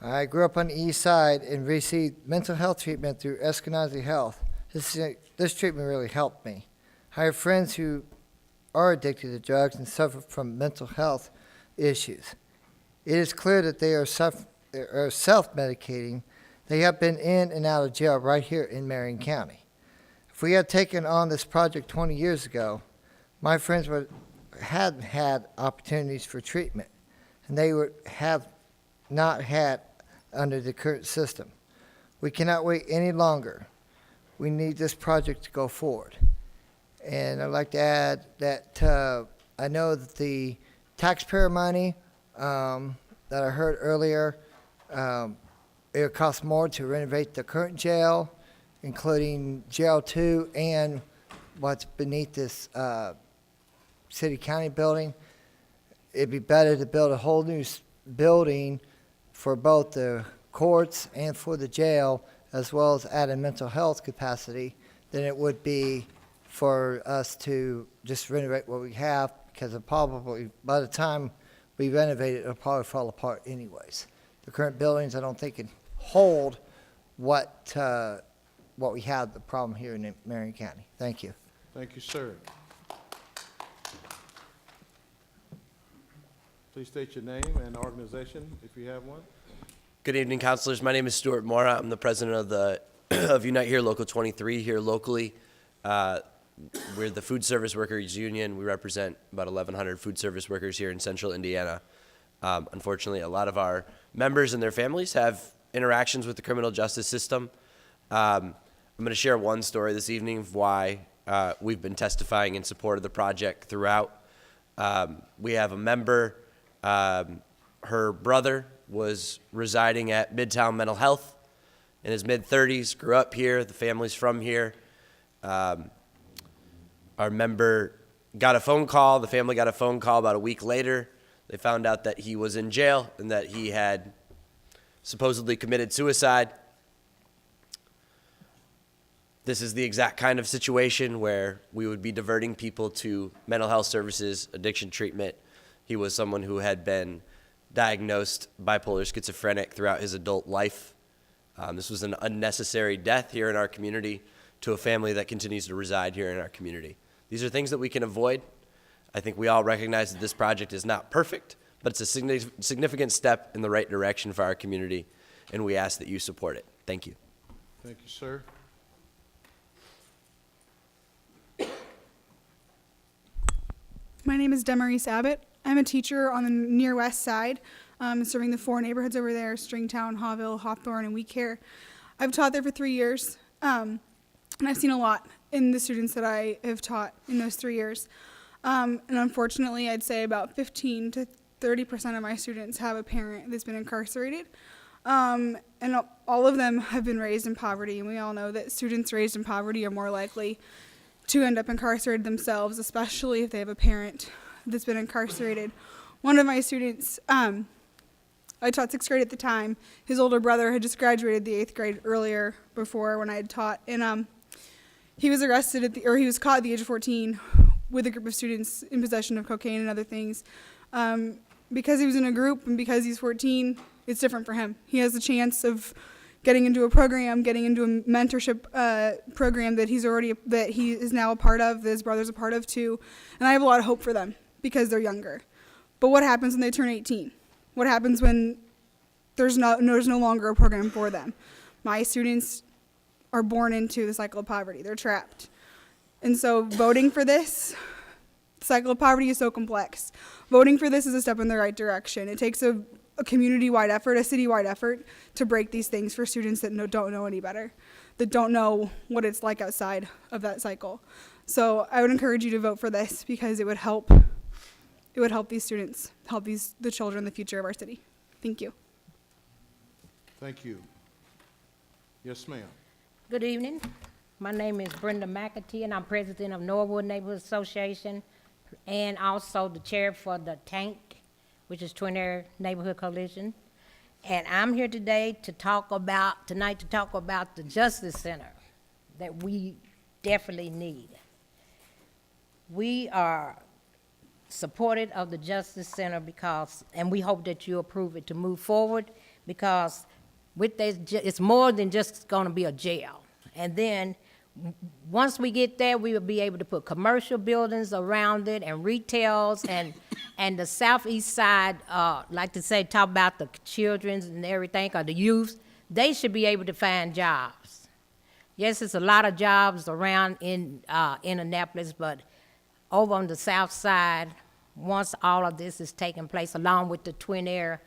I grew up on the east side and received mental health treatment through Eskenazi Health. This treatment really helped me. I have friends who are addicted to drugs and suffer from mental health issues. It is clear that they are self-medicating. They have been in and out of jail right here in Marion County. If we had taken on this project 20 years ago, my friends had had opportunities for treatment, and they would have not had under the current system. We cannot wait any longer. We need this project to go forward. And I'd like to add that I know that the taxpayer money that I heard earlier, it would cost more to renovate the current jail, including Jail 2 and what's beneath this city-county building. It'd be better to build a whole new building for both the courts and for the jail, as well as add a mental health capacity, than it would be for us to just renovate what we have, because it probably, by the time we renovate it, it'll probably fall apart anyways. The current buildings, I don't think can hold what we have, the problem here in Marion County. Thank you. Thank you, sir. Please state your name and organization, if you have one. Good evening, councilors. My name is Stuart Mora. I'm the president of the of Unite Here Local 23 here locally. We're the Food Service Workers Union. We represent about 1,100 food service workers here in central Indiana. Unfortunately, a lot of our members and their families have interactions with the criminal justice system. I'm going to share one story this evening of why we've been testifying in support of the project throughout. We have a member, her brother was residing at Midtown Mental Health in his mid-30s, grew up here, the family's from here. Our member got a phone call, the family got a phone call about a week later. They found out that he was in jail and that he had supposedly committed suicide. This is the exact kind of situation where we would be diverting people to mental health services, addiction treatment. He was someone who had been diagnosed bipolar schizophrenic throughout his adult life. This was an unnecessary death here in our community to a family that continues to reside here in our community. These are things that we can avoid. I think we all recognize that this project is not perfect, but it's a significant step in the right direction for our community, and we ask that you support it. Thank you. Thank you, sir. My name is Demarise Abbott. I'm a teacher on the near west side, serving the 4 neighborhoods over there, Stringtown, Hawville, Hawthorne, and We Care. I've taught there for 3 years, and I've seen a lot in the students that I have taught in those 3 years. And unfortunately, I'd say about 15 to 30% of my students have a parent that's been incarcerated. And all of them have been raised in poverty, and we all know that students raised in poverty are more likely to end up incarcerated themselves, especially if they have a parent that's been incarcerated. One of my students, I taught 6th grade at the time. His older brother had just graduated the 8th grade earlier before when I had taught, and he was arrested he was caught at the age of 14 with a group of students in possession of cocaine and other things. Because he was in a group and because he's 14, it's different for him. He has a chance of getting into a program, getting into a mentorship program that he is now a part of, that his brother's a part of too. And I have a lot of hope for them because they're younger. But what happens when they turn 18? What happens when there's no longer a program for them? My students are born into the cycle of poverty. They're trapped. And so voting for this, the cycle of poverty is so complex. Voting for this is a step in the right direction. It takes a community-wide effort, a city-wide effort to break these things for students that don't know any better, that don't know what it's like outside of that cycle. So I would encourage you to vote for this because it would help these students, help the children, the future of our city. Thank you. Thank you. Yes, ma'am. Good evening. My name is Brenda McAtee, and I'm president of Norwood Neighborhood Association and also the chair for the TANC, which is Twin Air Neighborhood Coalition. And I'm here today to talk about the Justice Center that we definitely need. We are supportive of the Justice Center and we hope that you approve it to move forward, because with this, it's more than just going to be a jail. And then once we get there, we will be able to put commercial buildings around it and retails and the southeast side, like to say, talk about the children's and everything, or the youth, they should be able to find jobs. Yes, there's a lot of jobs around in Annapolis, but over on the south side, once all of this is taking place, along with the Twin Air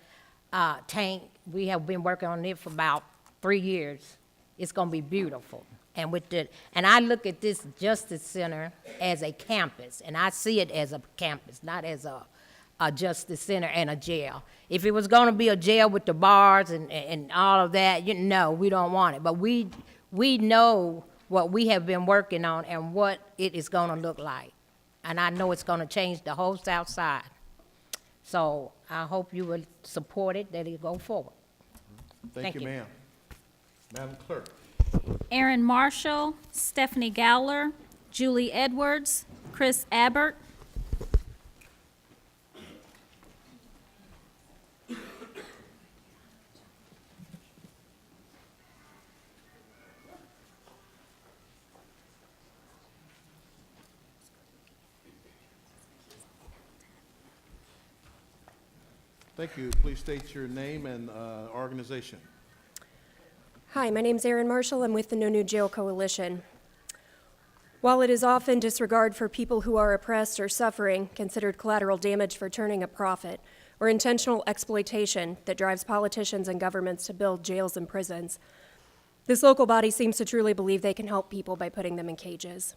tank, we have been working on it for about 3 years. It's gonna be beautiful. And I look at this Justice Center as a campus, and I see it as a campus, not as a Justice Center and a jail. If it was gonna be a jail with the bars and all of that, we don't want it. But we know what we have been working on and what it is gonna look like. And I know it's gonna change the whole south side. So I hope you will support it, that it go forward. Thank you, ma'am. Madam Clerk. Aaron Marshall, Stephanie Gowler, Julie Edwards, Chris Abbott, Thank you. Please state your name and organization. Hi, my name's Erin Marshall. I'm with the No New Jail Coalition. While it is often disregard for people who are oppressed or suffering considered collateral damage for turning a profit, or intentional exploitation that drives politicians and governments to build jails and prisons, this local body seems to truly believe they can help people by putting them in cages.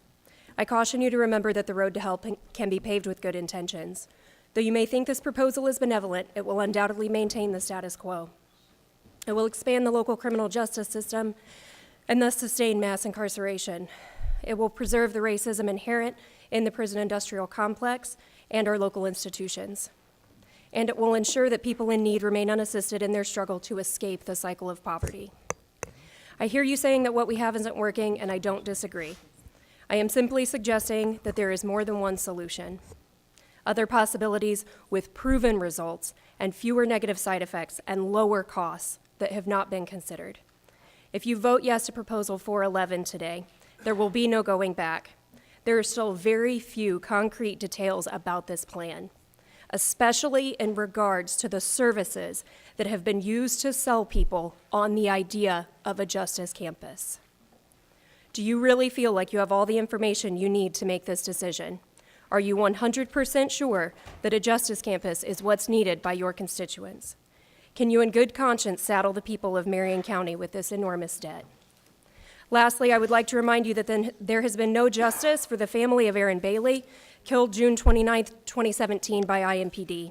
I caution you to remember that the road to help can be paved with good intentions. Though you may think this proposal is benevolent, it will undoubtedly maintain the status quo. It will expand the local criminal justice system and thus sustain mass incarceration. It will preserve the racism inherent in the prison industrial complex and our local institutions. And it will ensure that people in need remain unassisted in their struggle to escape the cycle of poverty. I hear you saying that what we have isn't working, and I don't disagree. I am simply suggesting that there is more than one solution. Other possibilities with proven results and fewer negative side effects and lower costs that have not been considered. If you vote yes to Proposal 411 today, there will be no going back. There are still very few concrete details about this plan, especially in regards to the services that have been used to sell people on the idea of a justice campus. Do you really feel like you have all the information you need to make this decision? Are you 100% sure that a justice campus is what's needed by your constituents? Can you in good conscience saddle the people of Marion County with this enormous debt? Lastly, I would like to remind you that there has been no justice for the family of Aaron Bailey, killed June 29, 2017 by IMPD.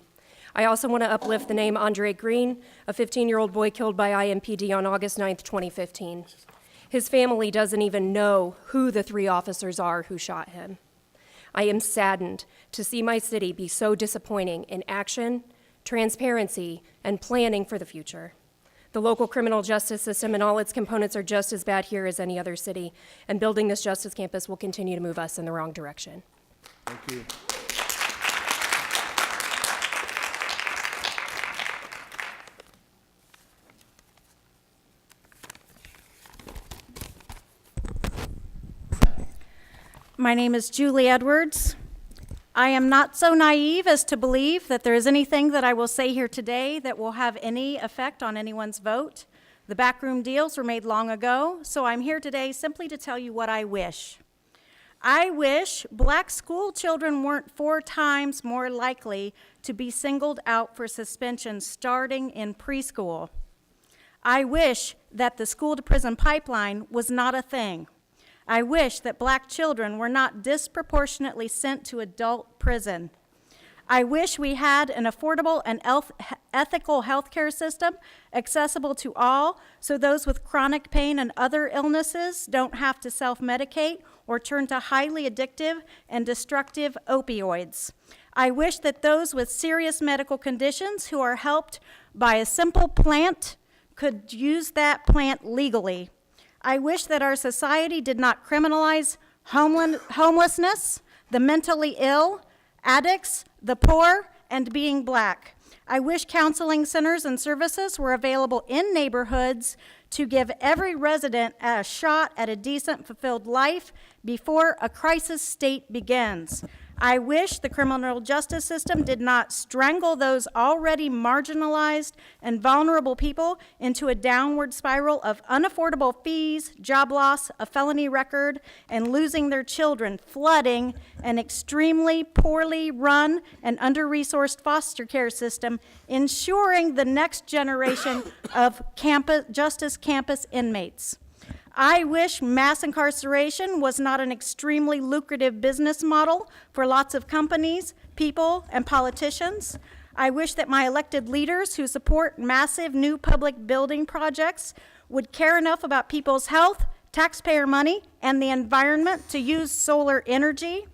I also want to uplift the name Andre Green, a 15-year-old boy killed by IMPD on August 9, 2015. His family doesn't even know who the 3 officers are who shot him. I am saddened to see my city be so disappointing in action, transparency, and planning for the future. The local criminal justice system and all its components are just as bad here as any other city, and building this justice campus will continue to move us in the wrong direction. Thank you. My name is Julie Edwards. I am not so naive as to believe that there is anything that I will say here today that will have any effect on anyone's vote. The backroom deals were made long ago, so I'm here today simply to tell you what I wish. I wish black school children weren't 4 times more likely to be singled out for suspension starting in preschool. I wish that the school-to-prison pipeline was not a thing. I wish that black children were not disproportionately sent to adult prison. I wish we had an affordable and ethical healthcare system accessible to all, so those with chronic pain and other illnesses don't have to self-medicate or turn to highly addictive and destructive opioids. I wish that those with serious medical conditions who are helped by a simple plant could use that plant legally. I wish that our society did not criminalize homelessness, the mentally ill, addicts, the poor, and being black. I wish counseling centers and services were available in neighborhoods to give every resident a shot at a decent, fulfilled life before a crisis state begins. I wish the criminal justice system did not strangle those already marginalized and vulnerable people into a downward spiral of unaffordable fees, job loss, a felony record, and losing their children, flooding an extremely poorly run and under-resourced foster care system, ensuring the next generation of Justice Campus inmates. I wish mass incarceration was not an extremely lucrative business model for lots of companies, people, and politicians. I wish that my elected leaders who support massive new public building projects would care enough about people's health, taxpayer money, and the environment to use solar energy.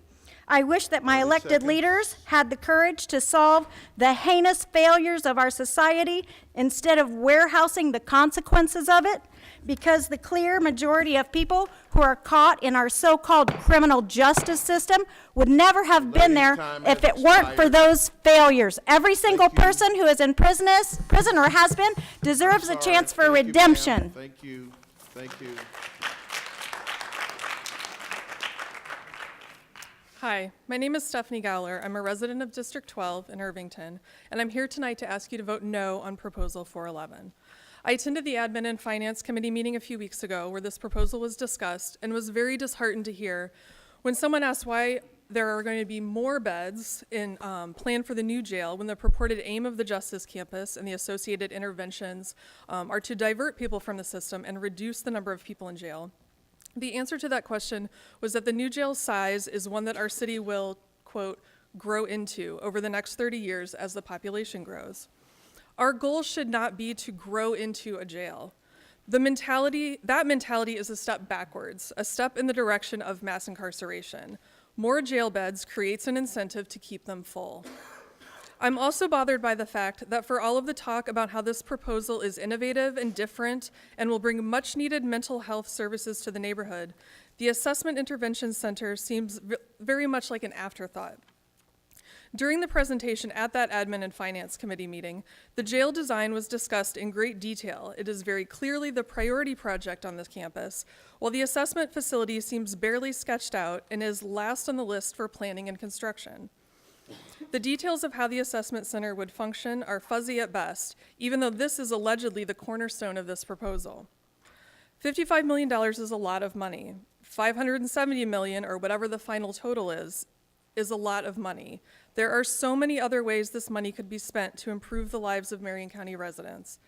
I wish that my elected leaders had the courage to solve the heinous failures of our society instead of warehousing the consequences of it, because the clear majority of people who are caught in our so-called criminal justice system would never have been there if it weren't for those failures. Every single person who is in prison or has been deserves a chance for redemption. Thank you. Thank you. Hi, my name is Stephanie Gowler. I'm a resident of District 12 in Irvington, and I'm here tonight to ask you to vote no on Proposal 411. I attended the Admin and Finance Committee meeting a few weeks ago where this proposal was discussed and was very disheartened to hear when someone asked why there are going to be more beds in planned for the new jail when the purported aim of the Justice Campus and the associated interventions are to divert people from the system and reduce the number of people in jail. The answer to that question was that the new jail size is one that our city will, quote, grow into over the next 30 years as the population grows. Our goal should not be to grow into a jail. That mentality is a step backwards, a step in the direction of mass incarceration. More jail beds creates an incentive to keep them full. I'm also bothered by the fact that for all of the talk about how this proposal is innovative and different and will bring much needed mental health services to the neighborhood, the Assessment Intervention Center seems very much like an afterthought. During the presentation at that Admin and Finance Committee meeting, the jail design was discussed in great detail. It is very clearly the priority project on this campus, while the assessment facility seems barely sketched out and is last on the list for planning and construction. The details of how the assessment center would function are fuzzy at best, even though this is allegedly the cornerstone of this proposal. $55 million is a lot of money. $570 million, or whatever the final total is a lot of money. There are so many other ways this money could be spent to improve the lives of Marion County residents.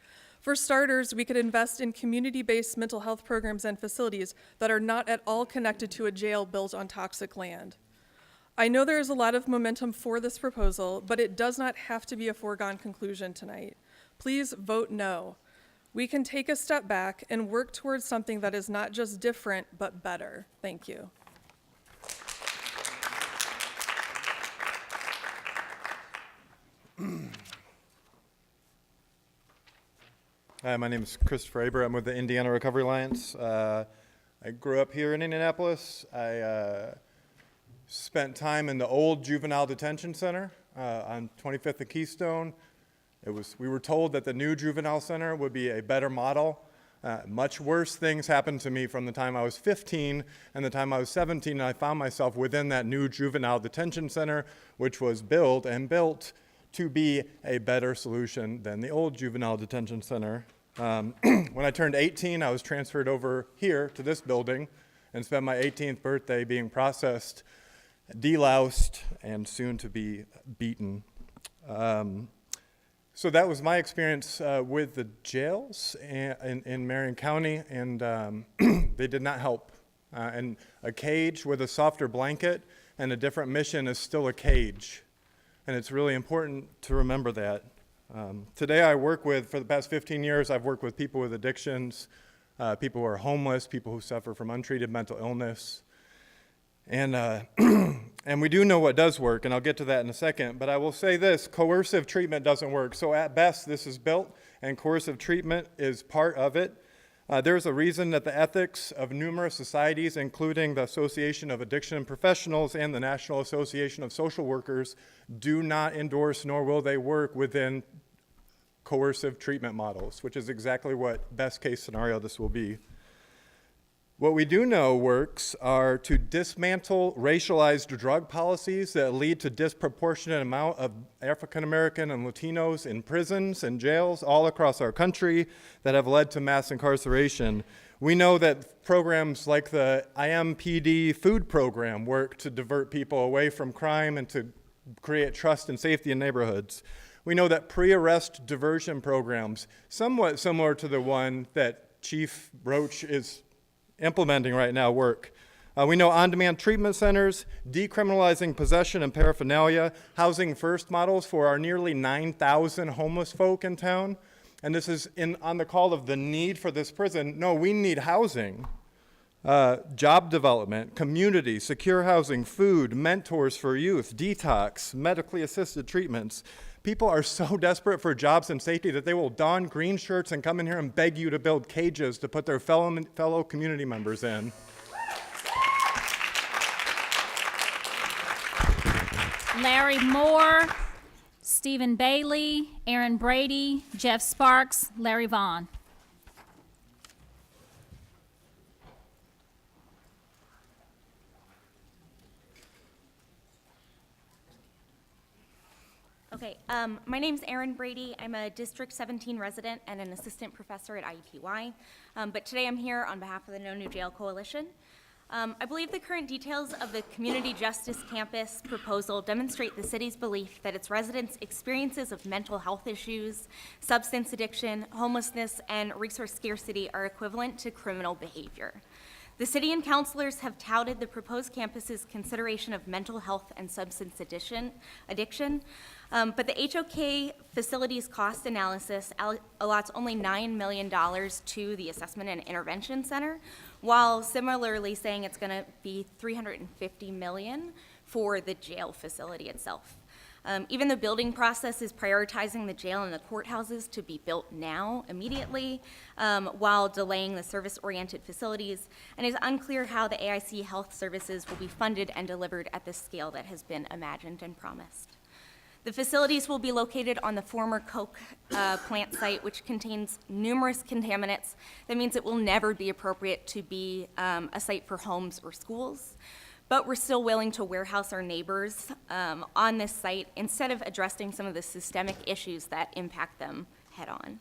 For starters, we could invest in community-based mental health programs and facilities that are not at all connected to a jail built on toxic land. I know there is a lot of momentum for this proposal, but it does not have to be a foregone conclusion tonight. Please vote no. We can take a step back and work towards something that is not just different, but better. Thank you. Hi, my name is Christopher Aber. I'm with the Indiana Recovery Alliance. I grew up here in Indianapolis. I spent time in the old juvenile detention center on 25th and Keystone. We were told that the new juvenile center would be a better model. Much worse things happened to me from the time I was 15 and the time I was 17, and I found myself within that new juvenile detention center, which was built to be a better solution than the old juvenile detention center. When I turned 18, I was transferred over here to this building and spent my 18th birthday being processed, deloused, and soon to be beaten. So that was my experience with the jails in Marion County, and they did not help. And a cage with a softer blanket and a different mission is still a cage. And it's really important to remember that. Today I work with, for the past 15 years, I've worked with people with addictions, people who are homeless, people who suffer from untreated mental illness. And, and we do know what does work, and I'll get to that in a second, but I will say this, coercive treatment doesn't work. So at best, this is built, and coercive treatment is part of it. There's a reason that the ethics of numerous societies, including the Association of Addiction Professionals and the National Association of Social Workers, do not endorse nor will they work within coercive treatment models, which is exactly what best case scenario this will be. What we do know works are to dismantle racialized drug policies that lead to disproportionate amount of African American and Latinos in prisons and jails all across our country that have led to mass incarceration. We know that programs like the IMPD food program work to divert people away from crime and to create trust and safety in neighborhoods. We know that pre-arrest diversion programs, somewhat similar to the one that Chief Roach is implementing right now, work. We know on-demand treatment centers, decriminalizing possession and paraphernalia, housing first models for our nearly 9,000 homeless folk in town. And this is on the call of the need for this prison. No, we need housing, job development, community, secure housing, food, mentors for youth, detox, medically assisted treatments. People are so desperate for jobs and safety that they will don green shirts and come in here and beg you to build cages to put their fellow community members in. Larry Moore, Stephen Bailey, Aaron Brady, Jeff Sparks, Larry Vaughn. Okay, my name's Erin Brady. I'm a District 17 resident and an assistant professor at IUPUI. But today I'm here on behalf of the No New Jail Coalition. I believe the current details of the Community Justice Campus proposal demonstrate the city's belief that its residents' experiences of mental health issues, substance addiction, homelessness, and resource scarcity are equivalent to criminal behavior. The city and councilors have touted the proposed campus's consideration of mental health and substance addiction, but the HOK facilities cost analysis allots only $9 million to the Assessment and Intervention Center, while similarly saying it's going to be $350 million for the jail facility itself. Even the building process is prioritizing the jail and the courthouses to be built now, immediately, while delaying the service-oriented facilities, and it's unclear how the AIC Health Services will be funded and delivered at the scale that has been imagined and promised. The facilities will be located on the former Coke plant site, which contains numerous contaminants. That means it will never be appropriate to be a site for homes or schools. But we're still willing to warehouse our neighbors on this site instead of addressing some of the systemic issues that impact them head-on.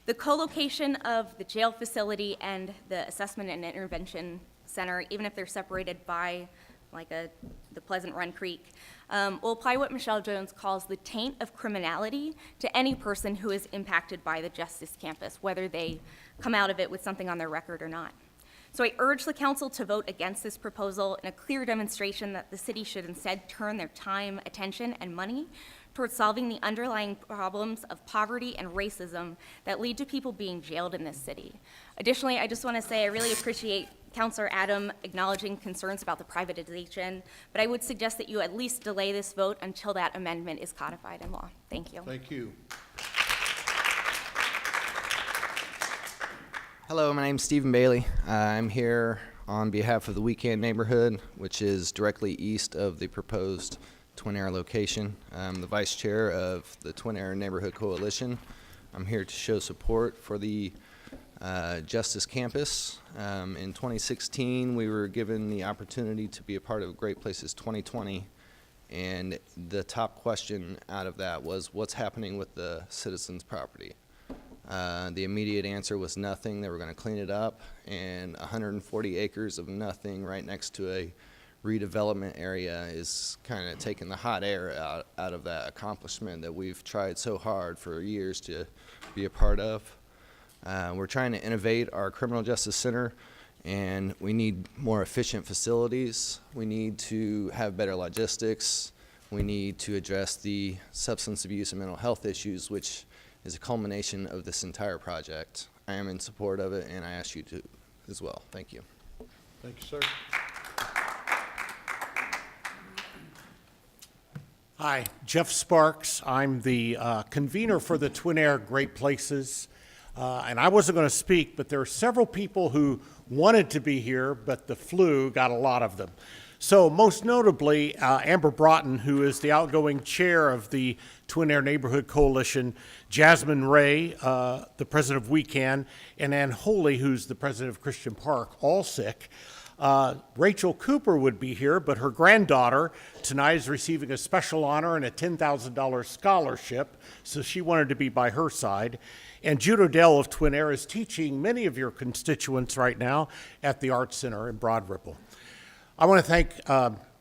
The co-location of the jail facility and the Assessment and Intervention Center, even if they're separated by the Pleasant Run Creek, will apply what Michelle Jones calls the taint of criminality to any person who is impacted by the Justice Campus, whether they come out of it with something on their record or not. So I urge the council to vote against this proposal in a clear demonstration that the city should instead turn their time, attention, and money towards solving the underlying problems of poverty and racism that lead to people being jailed in this city. Additionally, I just want to say I really appreciate Councilor Adam acknowledging concerns about the privatization, but I would suggest that you at least delay this vote until that amendment is codified in law. Thank you. Thank you. Hello, my name's Stephen Bailey. I'm here on behalf of the Weekend neighborhood, which is directly east of the proposed Twin Air location. I'm the vice chair of the Twin Air Neighborhood Coalition. I'm here to show support for the Justice Campus. In 2016, we were given the opportunity to be a part of Great Places 2020, and the top question out of that was, what's happening with the citizens' property? The immediate answer was nothing. They were going to clean it up, and 140 acres of nothing right next to a redevelopment area is kind of taking the hot air out of that accomplishment that we've tried so hard for years to be a part of. We're trying to innovate our criminal justice center, and we need more efficient facilities. We need to have better logistics. We need to address the substance abuse and mental health issues, which is a culmination of this entire project. I am in support of it, and I ask you to as well. Thank you. Thank you, sir. Hi, Jeff Sparks. I'm the convener for the Twin Air Great Places. And I wasn't going to speak, but there are several people who wanted to be here, but the flu got a lot of them. So most notably, Amber Broughton, who is the outgoing chair of the Twin Air Neighborhood Coalition, Jasmine Ray, the president of We Can, and Ann Holy, who's the president of Christian Park, all sick. Rachel Cooper would be here, but her granddaughter tonight is receiving a special honor and a $10,000 scholarship, so she wanted to be by her side. And Jude Odell of Twin Air is teaching many of your constituents right now at the Arts Center in Broad Ripple. I want to thank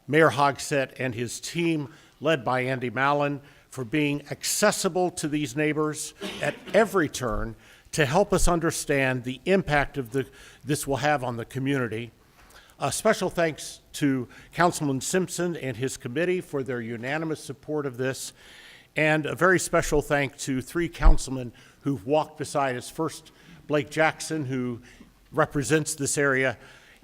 Mayor Hogsett and his team, led by Andy Mallon, for being accessible to these neighbors at every turn to help us understand the impact of this will have on the community. A special thanks to Councilman Simpson and his committee for their unanimous support of this, and a very special thank to 3 councilmen who've walked beside us. First, Blake Jackson, who represents this area,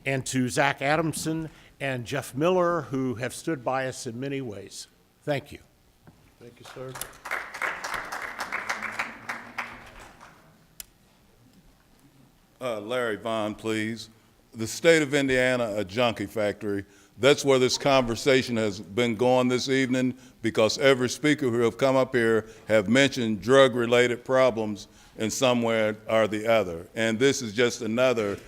and to Zach Adamson and Jeff Miller, who have stood by us in many ways. Thank you. Thank you, sir. Larry Vaughn, please. The state of Indiana, a junkie factory. That's where this conversation has been going this evening, because every speaker who have come up here have mentioned drug-related problems in some way or the other. And this is just another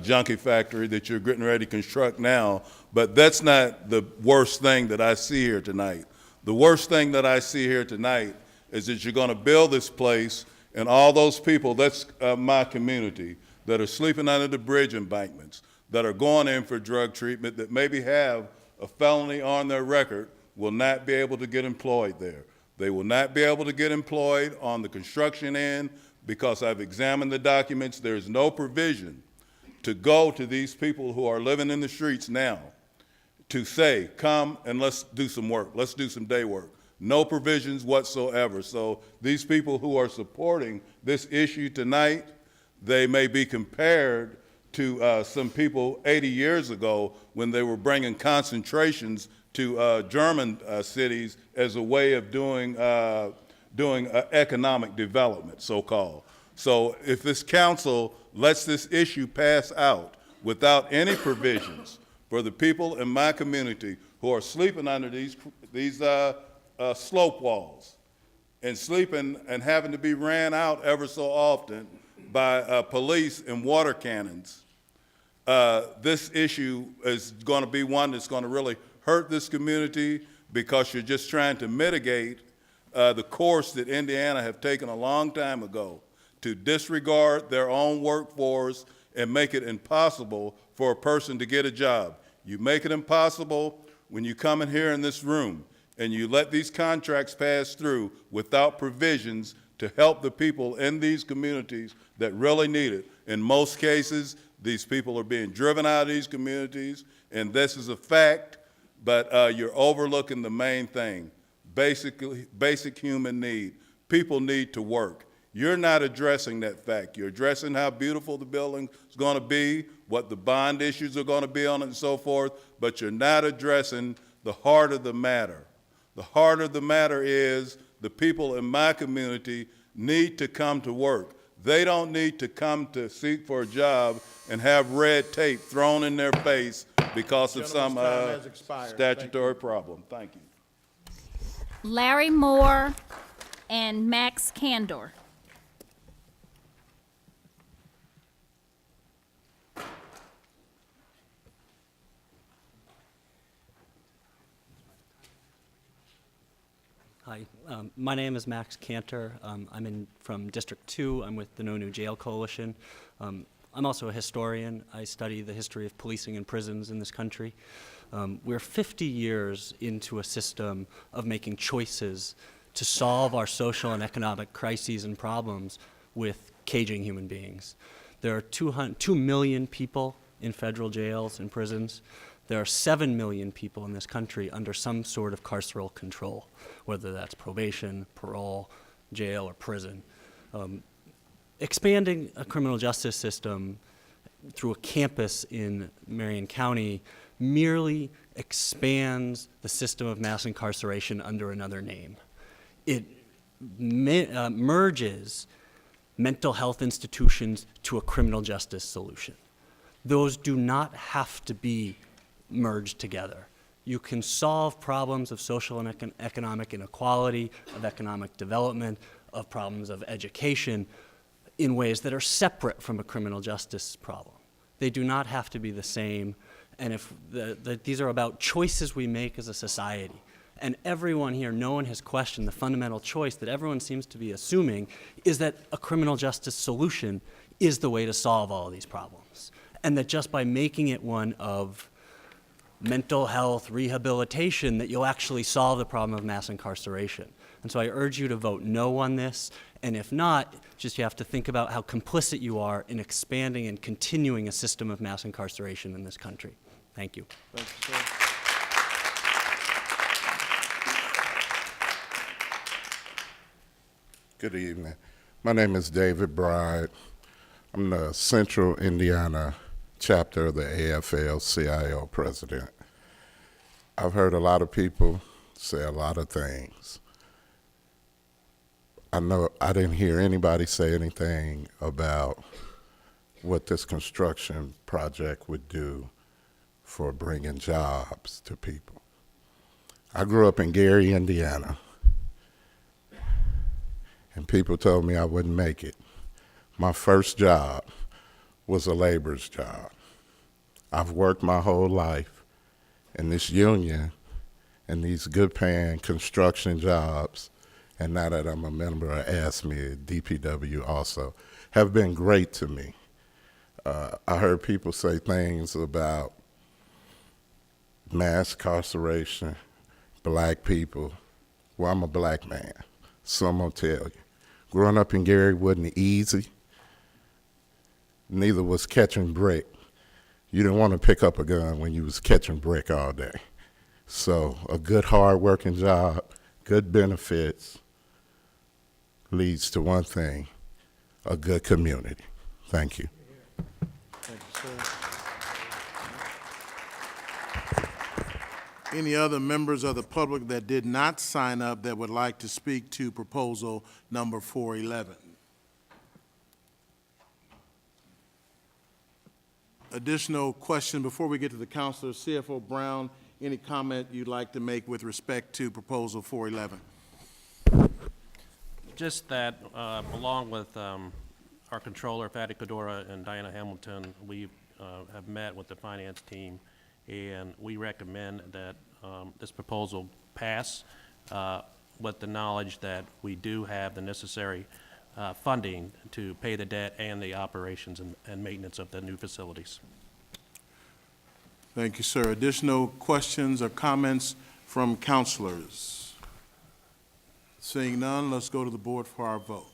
junkie factory that you're getting ready to construct now. But that's not the worst thing that I see here tonight. The worst thing that I see here tonight is that you're going to build this place, and all those people, that's my community, that are sleeping under the bridge embankments, that are going in for drug treatment, that maybe have a felony on their record, will not be able to get employed there. They will not be able to get employed on the construction end, because I've examined the documents. There's no provision to go to these people who are living in the streets now to say, come and let's do some work, let's do some day work. No provisions whatsoever. So these people who are supporting this issue tonight, they may be compared to some people 80 years ago when they were bringing concentrations to German cities as a way of doing economic development, so-called. So if this council lets this issue pass out without any provisions for the people in my community who are sleeping under these slope walls and sleeping and having to be ran out ever so often by police and water cannons, this issue is going to be one that's going to really hurt this community, because you're just trying to mitigate the course that Indiana have taken a long time ago to disregard their own workforce and make it impossible for a person to get a job. You make it impossible when you come in here in this room and you let these contracts pass through without provisions to help the people in these communities that really need it. In most cases, these people are being driven out of these communities, and this is a fact, but you're overlooking the main thing, basic human need. People need to work. You're not addressing that fact. You're addressing how beautiful the building is going to be, what the bond issues are going to be on it and so forth, but you're not addressing the heart of the matter. The heart of the matter is the people in my community need to come to work. They don't need to come to seek for a job and have red tape thrown in their face because of some statutory problem. Thank you. Larry Moore and Max Candor. Hi, my name is Max Cantor. I'm from District 2. I'm with the No New Jail Coalition. I'm also a historian. I study the history of policing and prisons in this country. We're 50 years into a system of making choices to solve our social and economic crises and problems with caging human beings. There are 2 million people in federal jails and prisons. There are 7 million people in this country under some sort of carceral control, whether that's probation, parole, jail, or prison. Expanding a criminal justice system through a campus in Marion County merely expands the system of mass incarceration under another name. It merges mental health institutions to a criminal justice solution. Those do not have to be merged together. You can solve problems of social and economic inequality, of economic development, of problems of education in ways that are separate from a criminal justice problem. They do not have to be the same, and if these are about choices we make as a society. And everyone here, no one has questioned the fundamental choice that everyone seems to be assuming is that a criminal justice solution is the way to solve all of these problems. And that just by making it one of mental health rehabilitation that you'll actually solve the problem of mass incarceration. And so I urge you to vote no on this, and if not, just you have to think about how complicit you are in expanding and continuing a system of mass incarceration in this country. Thank you. Thank you, sir. Good evening. My name is David Bride. I'm the Central Indiana chapter of the AFL-CIO president. I've heard a lot of people say a lot of things. I know I didn't hear anybody say anything about what this construction project would do for bringing jobs to people. I grew up in Gary, Indiana, and people told me I wouldn't make it. My first job was a laborer's job. I've worked my whole life in this union and these good-paying construction jobs, and now that I'm a member of ASME, DPW also, have been great to me. I heard people say things about mass incarceration, black people. Well, I'm a black man, so I'm gonna tell you. Growing up in Gary wasn't easy. Neither was catching brick. You didn't want to pick up a gun when you was catching brick all day. So a good hard-working job, good benefits, leads to one thing, a good community. Thank you. Thank you, sir. Any other members of the public that did not sign up that would like to speak to proposal number 411? Additional question before we get to the councilor. CFO Brown, any comment you'd like to make with respect to proposal 411? Just that, along with our controller, Fatty Codora, and Diana Hamilton, we have met with the finance team, and we recommend that this proposal pass with the knowledge that we do have the necessary funding to pay the debt and the operations and maintenance of the new facilities. Thank you, sir. Additional questions or comments from councilors? Seeing none, let's go to the board for our vote.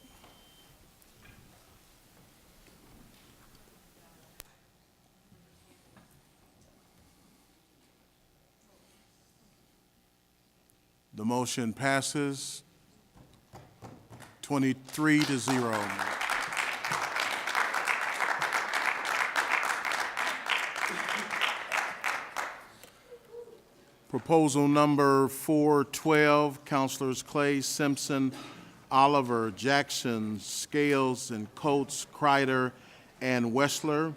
The motion passes 23-0. Proposal number 412, Councilors Clay, Simpson, Oliver, Jackson, Scales, and Coates, Kreider, and Wessler,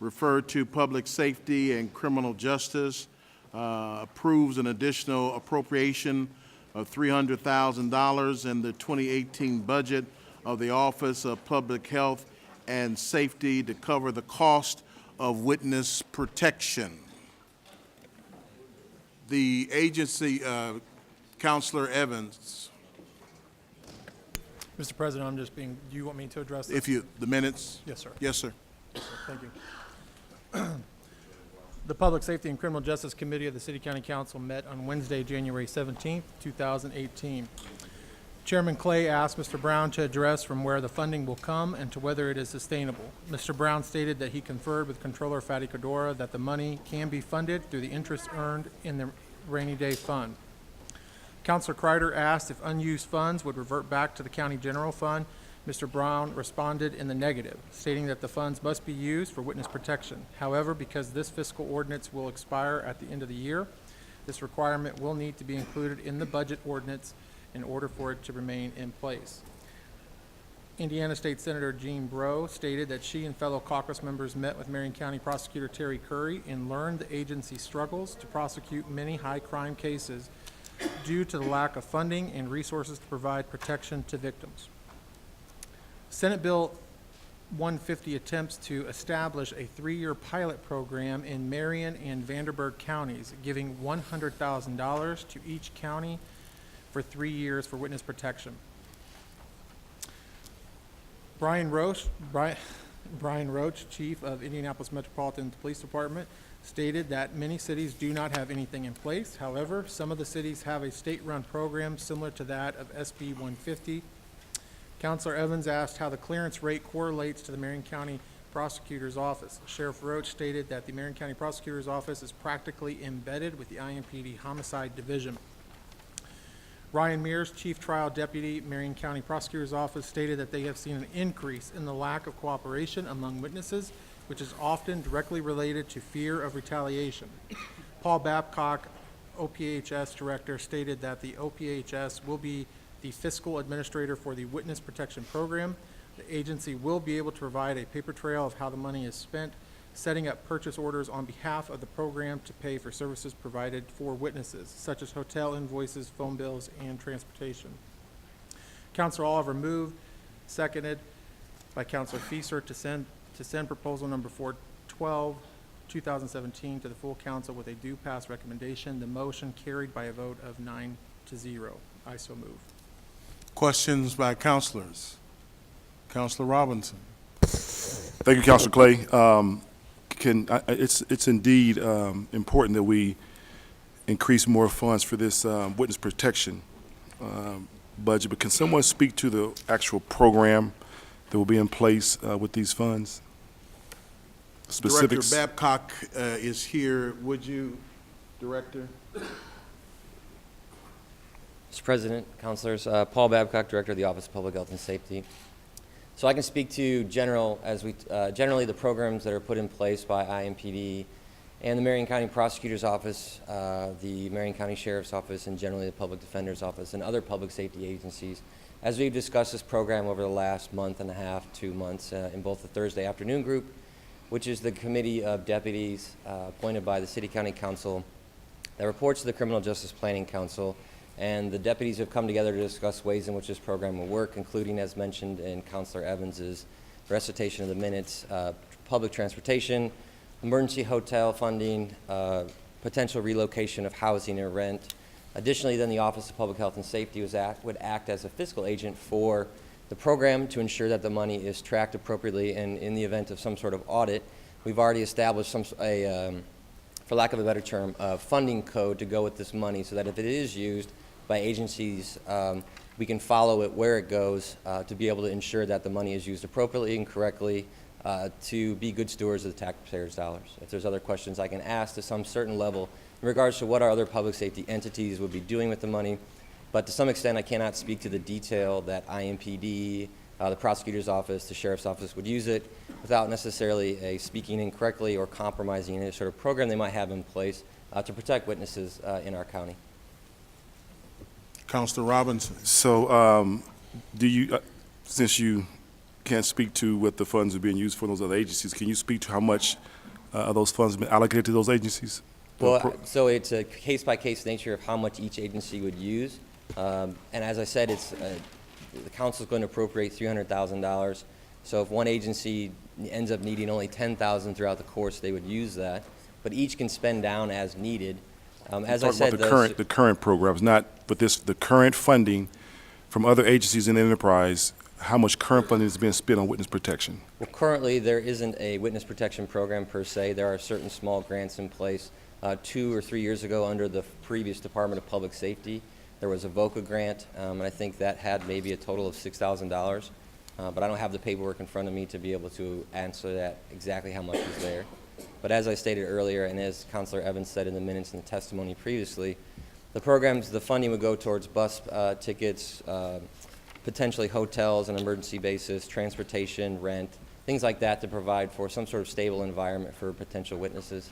referred to Public Safety and Criminal Justice, approves an additional appropriation of $300,000 in the 2018 budget of the Office of Public Health and Safety to cover the cost of witness protection. The agency, Councilor Evans. Mr. President, I'm just being, do you want me to address this? If you, the minutes? Yes, sir. Yes, sir. Thank you. The Public Safety and Criminal Justice Committee of the City County Council met on Wednesday, January 17th, 2018. Chairman Clay asked Mr. Brown to address from where the funding will come and to whether it is sustainable. Mr. Brown stated that he conferred with Controller Fatty Codora that the money can be funded through the interest earned in the rainy day fund. Councilor Kreider asked if unused funds would revert back to the county general fund. Mr. Brown responded in the negative, stating that the funds must be used for witness protection. However, because this fiscal ordinance will expire at the end of the year, this requirement will need to be included in the budget ordinance in order for it to remain in place. Indiana State Senator Jean Breaux stated that she and fellow caucus members met with Marion County Prosecutor Terry Curry and learned the agency struggles to prosecute many high-crime cases due to the lack of funding and resources to provide protection to victims. Senate Bill 150 attempts to establish a 3-year pilot program in Marion and Vanderburgh counties, giving $100,000 to each county for 3 years for witness protection. Brian Roach, Chief of Indianapolis Metropolitan Police Department, stated that many cities do not have anything in place. However, some of the cities have a state-run program similar to that of SB 150. Counselor Evans asked how the clearance rate correlates to the Marion County Prosecutor's Office. Sheriff Roach stated that the Marion County Prosecutor's Office is practically embedded with the IMPD Homicide Division. Ryan Mears, Chief Trial Deputy, Marion County Prosecutor's Office, stated that they have seen an increase in the lack of cooperation among witnesses, which is often directly related to fear of retaliation. Paul Babcock, OPHS Director, stated that the OPHS will be the fiscal administrator for the Witness Protection Program. The agency will be able to provide a paper trail of how the money is spent, setting up purchase orders on behalf of the program to pay for services provided for witnesses, such as hotel invoices, phone bills, and transportation. Councilor Oliver moved, seconded by Councilor Feaser to send proposal number 412, 2017 to the full council with a due pass recommendation. The motion carried by a vote of 9-0. I so move. Questions by councilors? Councilor Robinson. Thank you, Councilor Clay. It's indeed important that we increase more funds for this witness protection budget, but can someone speak to the actual program that will be in place with these funds? Specifics. Director Babcock is here. Would you, Director? Mr. President, councilors, Paul Babcock, Director of the Office of Public Health and Safety. So I can speak to generally the programs that are put in place by IMPD and the Marion County Prosecutor's Office, the Marion County Sheriff's Office, and generally the Public Defender's Office and other public safety agencies. As we've discussed this program over the last month and a half, 2 months, in both the Thursday afternoon group, which is the committee of deputies appointed by the City County Council that reports to the Criminal Justice Planning Council, and the deputies have come together to discuss ways in which this program will work, including, as mentioned in Councilor Evans's recitation of the minutes, public transportation, emergency hotel funding, potential relocation of housing or rent. Additionally, then the Office of Public Health and Safety would act as a fiscal agent for the program to ensure that the money is tracked appropriately, and in the event of some sort of audit, we've already established for lack of a better term, a funding code to go with this money so that if it is used by agencies, we can follow it where it goes to be able to ensure that the money is used appropriately and correctly to be good stewards of the taxpayers' dollars. If there's other questions I can ask to some certain level in regards to what our other public safety entities would be doing with the money, but to some extent I cannot speak to the detail that IMPD, the prosecutor's office, the sheriff's office would use it without necessarily speaking incorrectly or compromising any sort of program they might have in place to protect witnesses in our county. Councilor Robinson. So do you, since you can't speak to what the funds are being used for those other agencies, can you speak to how much of those funds have been allocated to those agencies? Well, so it's a case-by-case nature of how much each agency would use. And as I said, the council is going to appropriate $300,000. So if one agency ends up needing only $10,000 throughout the course, they would use that. But each can spend down as needed. As I said, about the current programs, not but the current funding from other agencies in the enterprise. How much current funding is being spent on witness protection? Well, currently there isn't a witness protection program per se. There are certain small grants in place. 2 or 3 years ago, under the previous Department of Public Safety, there was a VOCA grant, and I think that had maybe a total of $6,000. But I don't have the paperwork in front of me to be able to answer that exactly how much is there. But as I stated earlier, and as Councilor Evans said in the minutes and the testimony previously, the programs, the funding would go towards bus tickets, potentially hotels on an emergency basis, transportation, rent, things like that to provide for some sort of stable environment for potential witnesses.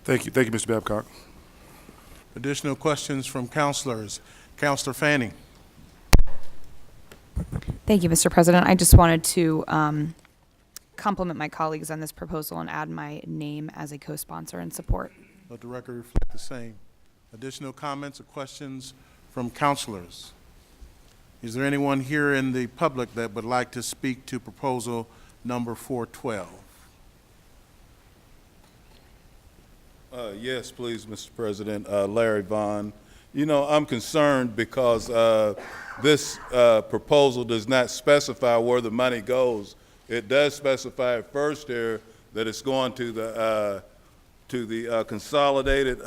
Thank you, Mr. Babcock. Additional questions from councilors. Councilor Fanning. Thank you, Mr. President. I just wanted to compliment my colleagues on this proposal and add my name as a co-sponsor and support. Let the record reflect the same. Additional comments or questions from councilors? Is there anyone here in the public that would like to speak to proposal number 412? Yes, please, Mr. President. Larry Vaughn. You know, I'm concerned because this proposal does not specify where the money goes. It does specify at first here that it's going to the consolidated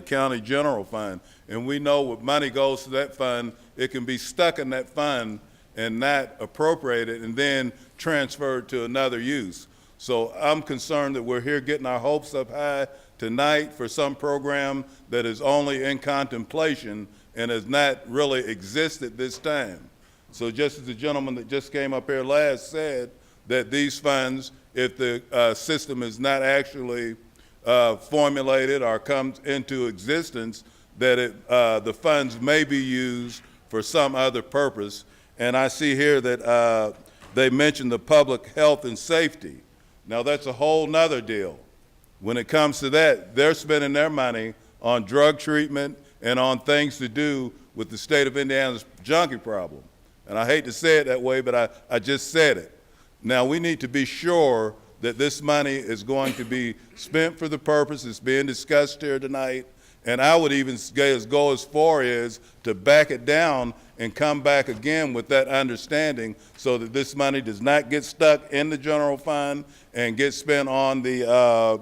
county general fund. And we know when money goes to that fund, it can be stuck in that fund and not appropriated and then transferred to another use. So I'm concerned that we're here getting our hopes up high tonight for some program that is only in contemplation and has not really existed this time. So just as the gentleman that just came up here last said, that these funds, if the system is not actually formulated or comes into existence, that the funds may be used for some other purpose. And I see here that they mentioned the public health and safety. Now that's a whole nother deal. When it comes to that, they're spending their money on drug treatment and on things to do with the state of Indiana's junkie problem. And I hate to say it that way, but I just said it. Now we need to be sure that this money is going to be spent for the purpose that's being discussed here tonight. And I would even go as far as to back it down and come back again with that understanding so that this money does not get stuck in the general fund and get spent on the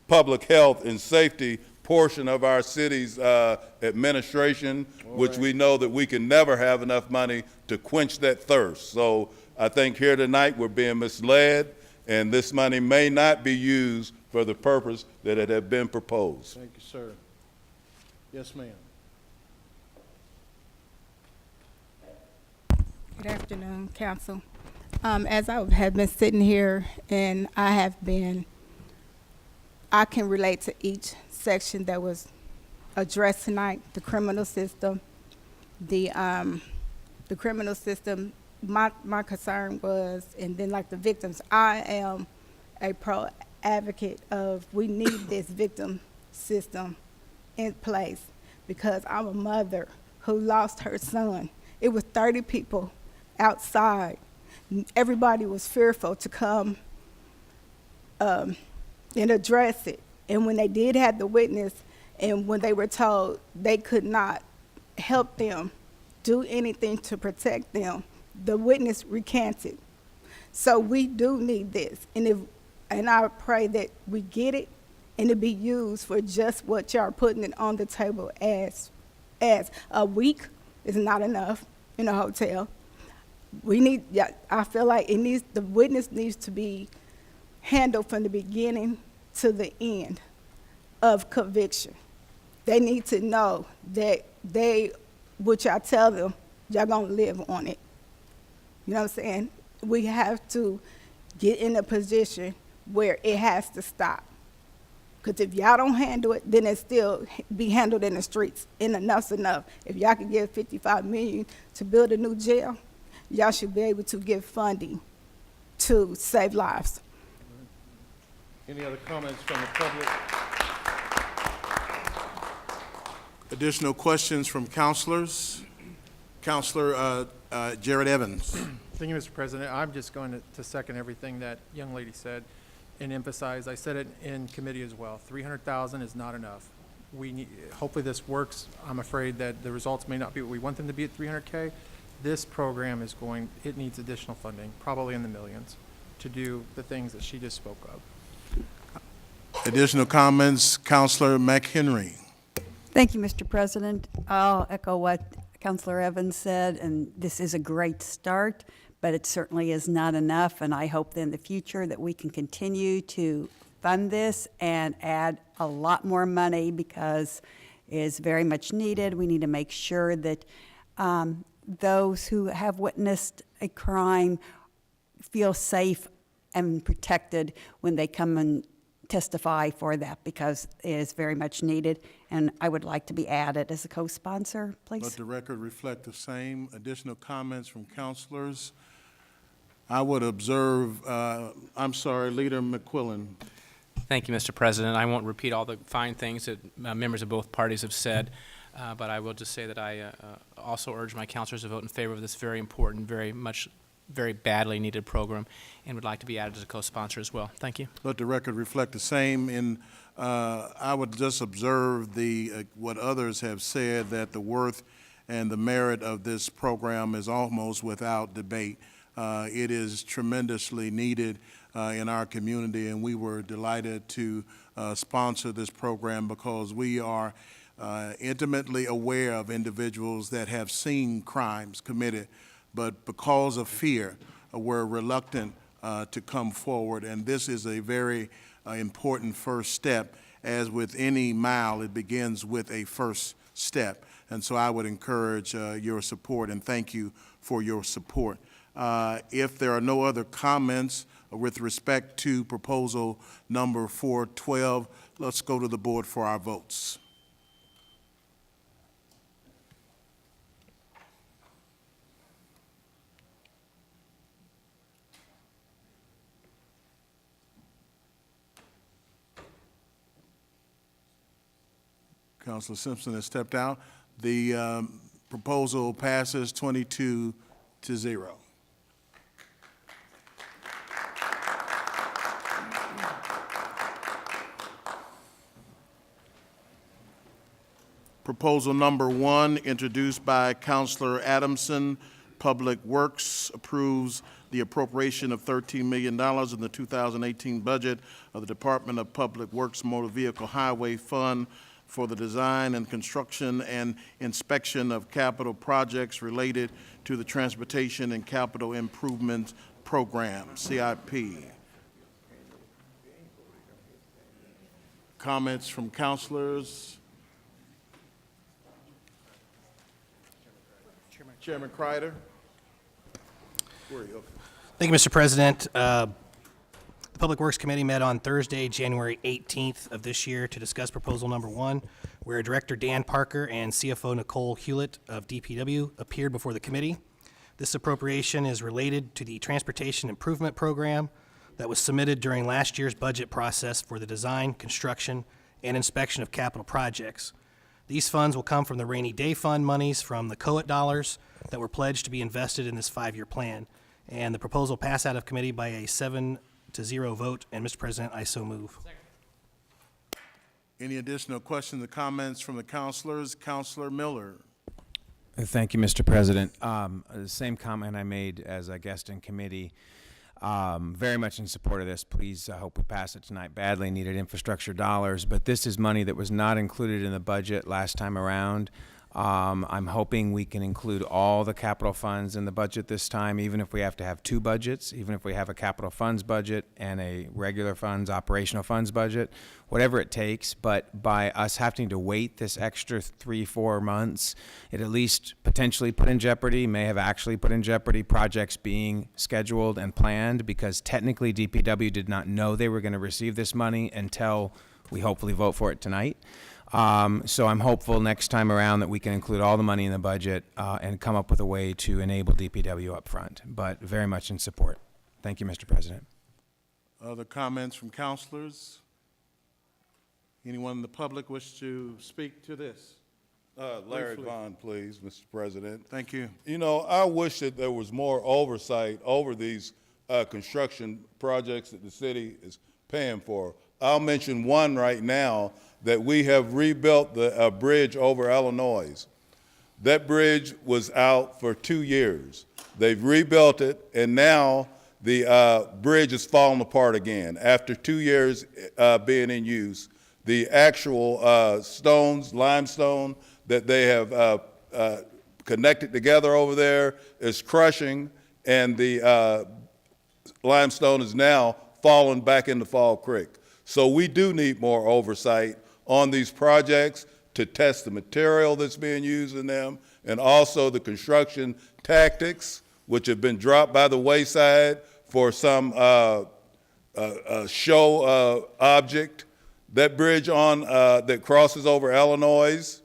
public health and safety portion of our city's administration, which we know that we can never have enough money to quench that thirst. So I think here tonight we're being misled, and this money may not be used for the purpose that it had been proposed. Thank you, sir. Yes, ma'am. Good afternoon, council. As I have been sitting here and I can relate to each section that was addressed tonight, the criminal system, the criminal system. My concern was, and then like the victims, I am a pro advocate of we need this victim system in place because I'm a mother who lost her son. It was 30 people outside. Everybody was fearful to come and address it. And when they did have the witness, and when they were told they could not help them do anything to protect them, the witness recanted. So we do need this, and I pray that we get it and it be used for just what y'all are putting it on the table as a week is not enough in a hotel. We need, I feel like the witness needs to be handled from the beginning to the end of conviction. They need to know that what y'all tell them, y'all gonna live on it. You know what I'm saying? We have to get in a position where it has to stop. Because if y'all don't handle it, then it still be handled in the streets. And enough's enough. If y'all can give $55 million to build a new jail, y'all should be able to give funding to save lives. Any other comments from the public? Additional questions from councilors? Councilor Jared Evans. Thank you, Mr. President. I'm just going to second everything that young lady said and emphasize. I said it in committee as well. $300,000 is not enough. We need, hopefully this works. I'm afraid that the results may not be what we want them to be at $300K. This program it needs additional funding, probably in the millions, to do the things that she just spoke of. Additional comments, Councilor McHenry. Thank you, Mr. President. I'll echo what Councilor Evans said, and this is a great start, but it certainly is not enough, and I hope that in the future that we can continue to fund this and add a lot more money because it is very much needed. We need to make sure that those who have witnessed a crime feel safe and protected when they come and testify for that because it is very much needed, and I would like to be added as a co-sponsor, Let please. the record reflect the same. Additional comments from councilors? I would observe, Leader McQuillan. Thank you, Mr. President. I won't repeat all the fine things that members of both parties have said, but I will just say that I also urge my councilors to vote in favor of this very important, very badly needed program, and would like to be added as a co-sponsor as well. Thank you. Let the record reflect the same. And I would just observe what others have said, that the worth and the merit of this program is almost without debate. It is tremendously needed in our community, and we were delighted to sponsor this program because we are intimately aware of individuals that have seen crimes committed, but because of fear, were reluctant to come forward. And this is a very important first step. As with any mile, it begins with a first step. And so I would encourage your support, and thank you for your support. If there are no other comments with respect to proposal number 412, let's go to the board for our votes. Councilor Simpson has stepped out. The proposal passes 22-0. Proposal number 1, introduced by Councilor Adamson, Public Works, approves the appropriation of $13 million in the 2018 budget of the Department of Public Works Motor Vehicle Highway Fund for the design and construction and inspection of capital projects related to the Transportation and Capital Improvement Program, CIP. Comments from councilors? Chairman Kreider? Where are you? Okay. Thank you, Mr. President. The Public Works Committee met on Thursday, January 18th of this year to discuss proposal number 1, where Director Dan Parker and CFO Nicole Hewlett of DPW appeared before the committee. This appropriation is related to the Transportation Improvement Program that was submitted during last year's budget process for the design, construction, and inspection of capital projects. These funds will come from the Rainy Day Fund monies from the COAT dollars that were pledged to be invested in this 5-year plan. And the proposal passed out of committee by a 7-0 vote, and Mr. President, I so move. Any additional questions or comments from the councilors? Councilor Miller. Thank you, Mr. President. The same comment I made as a guest in committee. Very much in support of this. Please, I hope we pass it tonight. Badly needed infrastructure dollars, but this is money that was not included in the budget last time around. I'm hoping we can include all the capital funds in the budget this time, even if we have to have 2 budgets, even if we have a capital funds budget and a regular funds, operational funds budget, whatever it takes. But by us having to wait this extra 3-4 months, it at least potentially put in jeopardy, may have actually put in jeopardy projects being scheduled and planned, because technically DPW did not know they were going to receive this money until we hopefully vote for it tonight. So I'm hopeful next time around that we can include all the money in the budget and come up with a way to enable DPW up front, but very much in support. Thank you, Mr. President. Other comments from councilors? Anyone in the public wish to speak to this? Larry Briefly. Vaughn, please, Mr. President. Thank you. You know, I wish that there was more oversight over these construction projects that the city is paying for. I'll mention one right now, that we have rebuilt the bridge over Illinois. That bridge was out for 2 years. They've rebuilt it, and now the bridge is falling apart again. After 2 years being in use, the actual stones, limestone, that they have connected together over there is crushing, and the limestone is now falling back into Fall Creek. So we do need more oversight on these projects to test the material that's being used in them, and also the construction tactics, which have been dropped by the wayside for some show object. That bridge on that crosses over Illinois,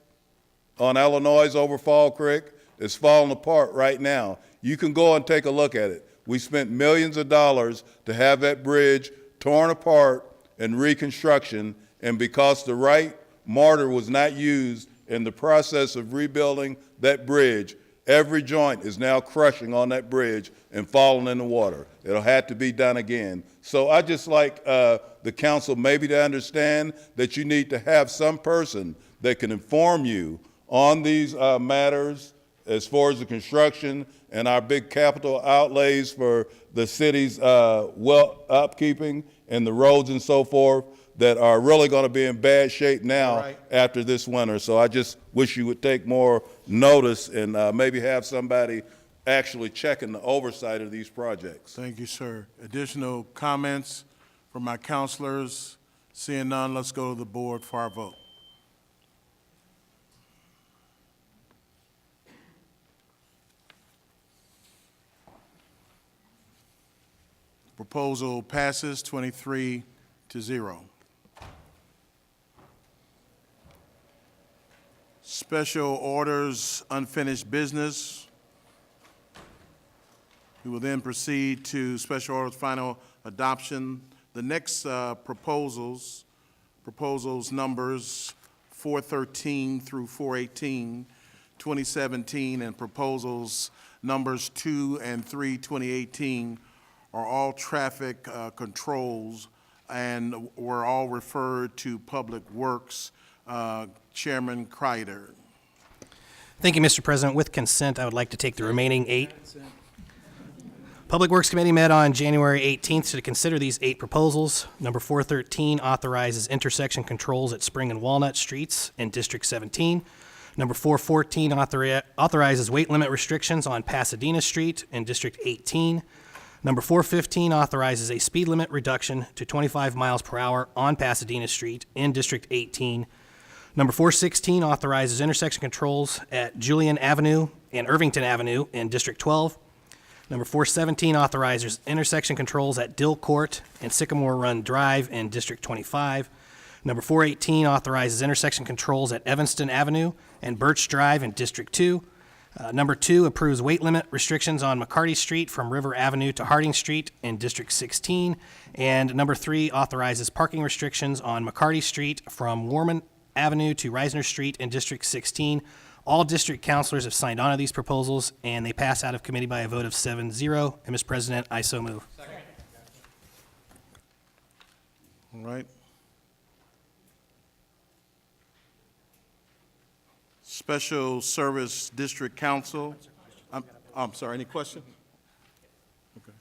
on Illinois over Fall Creek, is falling apart right now. You can go and take a look at it. We spent millions of dollars to have that bridge torn apart and reconstruction, and because the right mortar was not used in the process of rebuilding that bridge, every joint is now crushing on that bridge and falling in the water. It'll have to be done again. So I just like the council maybe to understand that you need to have some person that can inform you on these matters as far as the construction and our big capital outlays for the city's well upkeeping and the roads and so forth that are really going to be in bad shape now after this winter. So I just wish you would take more notice and maybe have somebody actually checking the oversight of these projects. Thank you, sir. Additional comments from my counselors? Seeing none, let's go to the board for our vote. Proposal passes 23-0. Special orders, unfinished business. We will then proceed to special orders final adoption. The next proposals numbers 413 through 418, 2017, and proposals numbers 2 and 3, 2018, are all traffic controls and were all referred to Public Works. Chairman Kreider. Thank you, Mr. President. With consent, I would like to take the remaining 8. Public Works Committee met on January 18th to consider these 8 proposals. Number 413 authorizes intersection controls at Spring and Walnut Streets in District 17. Number 414 authorizes weight limit restrictions on Pasadena Street in District 18. Number 415 authorizes a speed limit reduction to 25 miles per hour on Pasadena Street in District 18. Number 416 authorizes intersection controls at Julian Avenue and Irvington Avenue in District 12. Number 417 authorizes intersection controls at Dill Court and Sycamore Run Drive in District 25. Number 418 authorizes intersection controls at Evanston Avenue and Birch Drive in District 2. Number 2 approves weight limit restrictions on McCarty Street from River Avenue to Harding Street in District 16. And number 3 authorizes parking restrictions on McCarty Street from Warman Avenue to Reisner Street in District 16. All district councilors have signed on to these proposals, and they pass out of committee by a vote of 7-0. And, Mr. President, I so move. All right. Special Service District Council. I'm sorry, any question? Okay.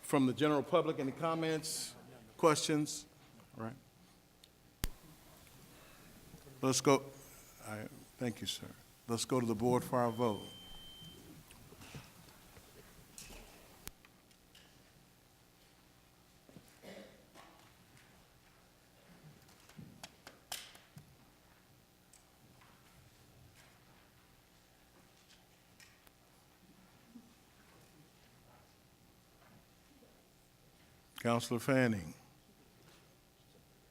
From the general public, any comments, questions? All right. Let's go. All right. Thank you, sir. Let's go to the board for our vote. Councilor Fanning.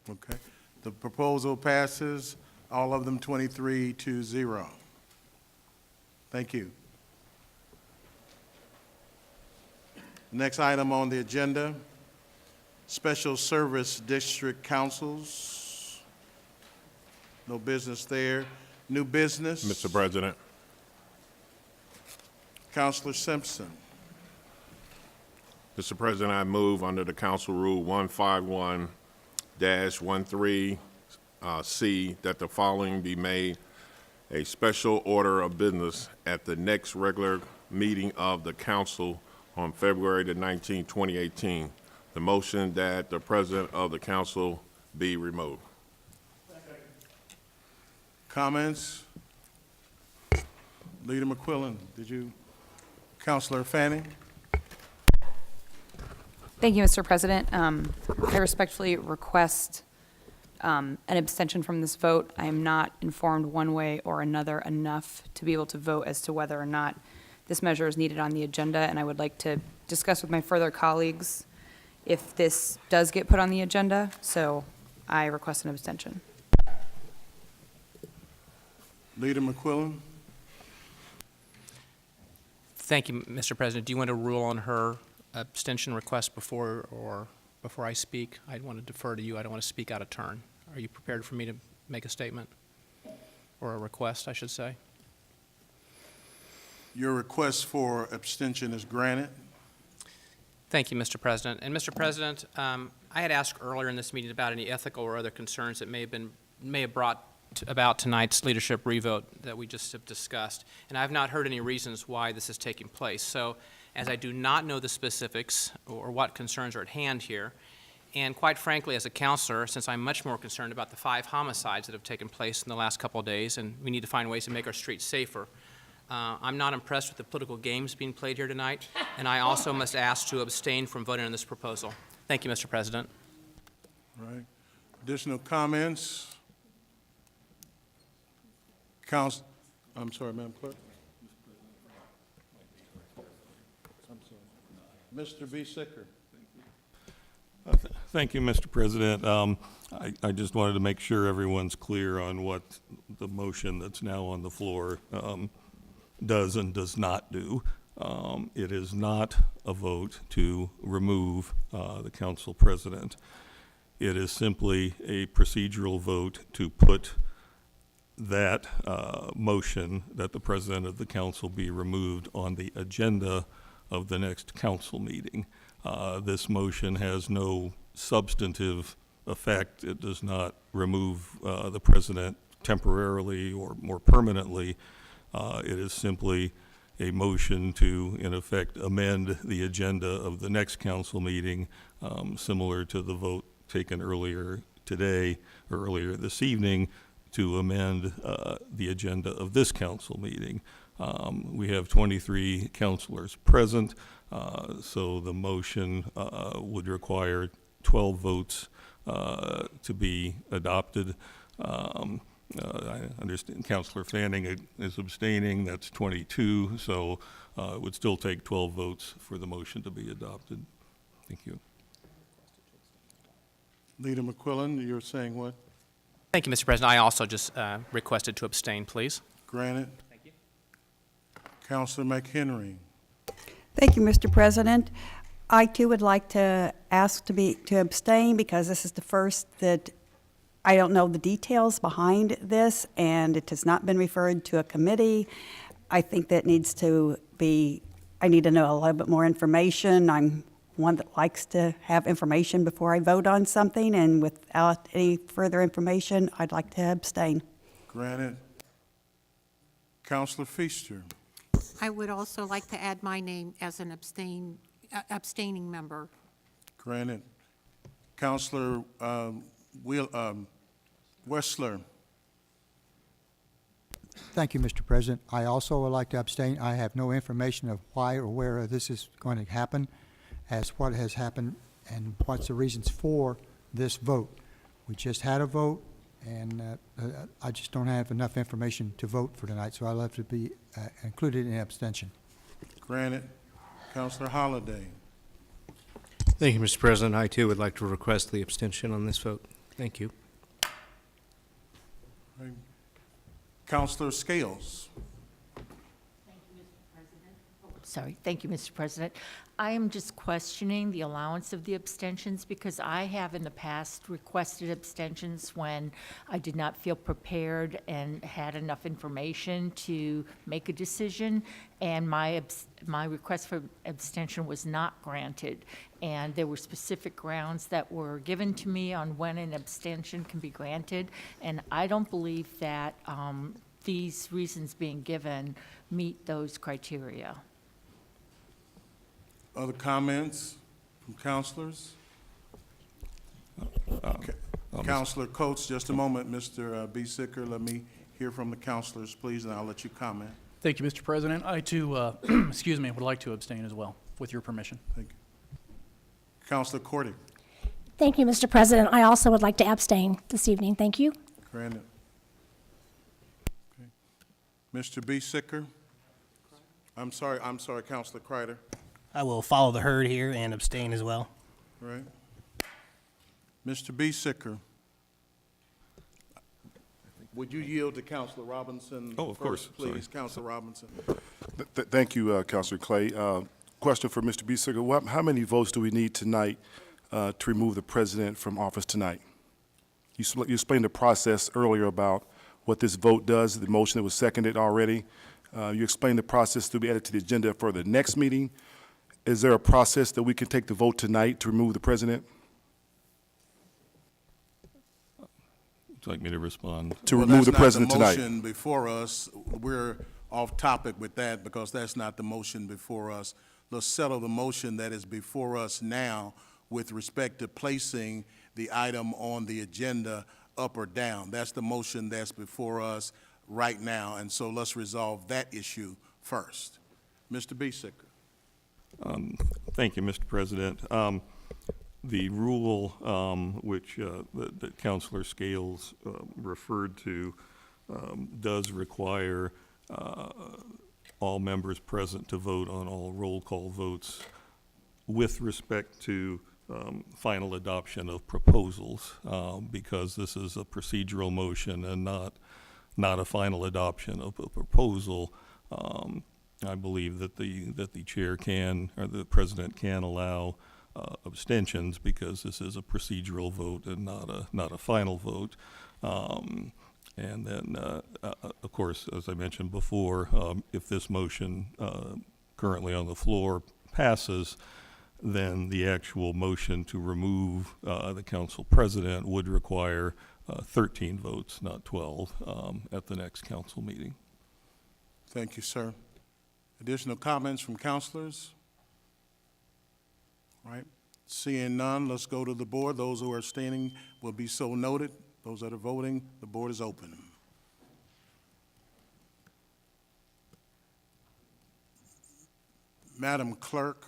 Okay. The proposal passes, all of them 23-0. Thank you. Next item on the agenda, Special Service District Councils. No business there. New business. Mr. President. Councilor Simpson. Mr. President, I move under the Council Rule 151-13C that the following be made a special order of business at the next regular meeting of the council on February the 19th, 2018. The motion that the president of the council be removed. Comments? Leader McQuillan, did you? Councilor Fanning? Thank you, Mr. President. I respectfully request an abstention from this vote. I am not informed one way or another enough to be able to vote as to whether or not this measure is needed on the agenda, and I would like to discuss with my further colleagues if this does get put on the agenda, so I request an abstention. Leader McQuillan? Thank you, Mr. President. Do you want to rule on her abstention request before I speak? I want to defer to you. I don't want to speak out of turn. Are you prepared for me to make a statement? Or a request, I should say? Your request for abstention is granted. Thank you, Mr. President. And Mr. President, I had asked earlier in this meeting about any ethical or other concerns that may have brought about tonight's leadership revote that we just have discussed, and I have not heard any reasons why this is taking place. So, as I do not know the specifics or what concerns are at hand here, and quite frankly, as a counselor, since I'm much more concerned about the 5 homicides that have taken place in the last couple of days, and we need to find ways to make our streets safer, I'm not impressed with the political games being played here tonight, and I also must ask to abstain from voting on this proposal. Thank you, Mr. President. All right. Additional comments? I'm sorry, Madam Clerk. Mr. B. Sicker. Thank you, Mr. President. I just wanted to make sure everyone's clear on what the motion that's now on the floor does and does not do. It is not a vote to remove the council president. It is simply a procedural vote to put that motion that the president of the council be removed on the agenda of the next council meeting. This motion has no substantive effect. It does not remove the president temporarily or more permanently. It is simply a motion to, in effect, amend the agenda of the next council meeting, similar to the vote taken earlier today or earlier this evening to amend the agenda of this council meeting. We have 23 councilors present, so the motion would require 12 votes to be adopted. I understand Councilor Fanning is abstaining. That's 22, so it would still take 12 votes for the motion to be adopted. Thank you. Leader McQuillan, you're saying what? Thank you, Mr. President. I also just requested to abstain, please. Granted. Thank you. Councilor McHenry. Thank you, Mr. President. I too would like to ask to abstain because this is the first that I don't know the details behind this, and it has not been referred to a committee. I think that needs to be, I need to know a little bit more information. I'm one that likes to have information before I vote on something, and without any further information, I'd like to abstain. Granted. Councilor Feaster. I would also like to add my name as an abstaining member. Granted. Councilor Wessler. Thank you, Mr. President. I also would like to abstain. I have no information of why or where this is going to happen, as what has happened and what's the reasons for this vote. We just had a vote, and I just don't have enough information to vote for tonight, so I'll have to be included in abstention. Granted. Councilor Holliday. Thank you, Mr. President. I, too, would like to request the abstention on this vote. Thank you. Right. Councilor Scales. Sorry. Thank you, Mr. President. I am just questioning the allowance of the abstentions because I have in the past requested abstentions when I did not feel prepared and had enough information to make a decision, and my request for abstention was not granted. And there were specific grounds that were given to me on when an abstention can be granted, and I don't believe that these reasons being given meet those criteria. Other comments from councilors? Councilor Coates, just a moment. Mr. B. Sicker, let me hear from the councilors, please, and I'll let you comment. Thank you, Mr. President. I too, excuse me, would like to abstain as well, with your permission. Thank you. Councilor Cordy. Thank you, Mr. President. I also would like to abstain this evening. Thank you. Granted. Okay. Mr. B. Sicker. I'm sorry, Councilor Kreider. I will follow the herd here and abstain as well. All right. Mr. B. Sicker. Would you yield to Counselor Robinson? Oh, of course. first, please, Sorry. Counselor Robinson. Thank you, Councilor Clay. Question for Mr. Biesiger. How many votes do we need tonight to remove the president from office tonight? You explained the process earlier about what this vote does, the motion that was seconded already. You explained the process to be added to the agenda for the next meeting. Is there a process that we can take the vote tonight to remove the president? Would you like me to respond? To remove the president Well, that's tonight? not the motion before us. We're off topic with that because that's not the motion before us. Let's settle the motion that is before us now with respect to placing the item on the agenda up or down. That's the motion that's before us right now, and so let's resolve that issue first. Mr. Biesiger. Thank you, Mr. President. The rule which that Councilor Scales referred to does require all members present to vote on all roll call votes with respect to final adoption of proposals, because this is a procedural motion and not a final adoption of a proposal. I believe that the chair can, or the president can allow abstentions because this is a procedural vote and not a final vote. And then, of course, as I mentioned before, if this motion currently on the floor passes, then the actual motion to remove the council president would require 13 votes, not 12, at the next council meeting. Thank you, sir. Additional comments from councilors? All right. Seeing none, let's go to the board. Those who are standing will be so noted. Those that are voting, the board is open. Madam Clerk,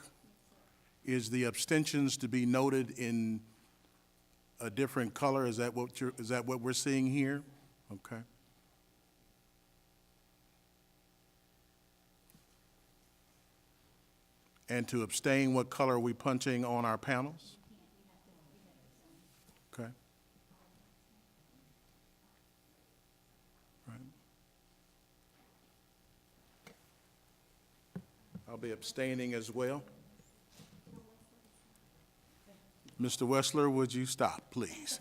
is the abstentions to be noted in a different color? Is that what we're seeing here? Okay. And to abstain, what color are we punching on our panels? Okay. Right. I'll be abstaining as well. Mr. Wessler, would you stop, please?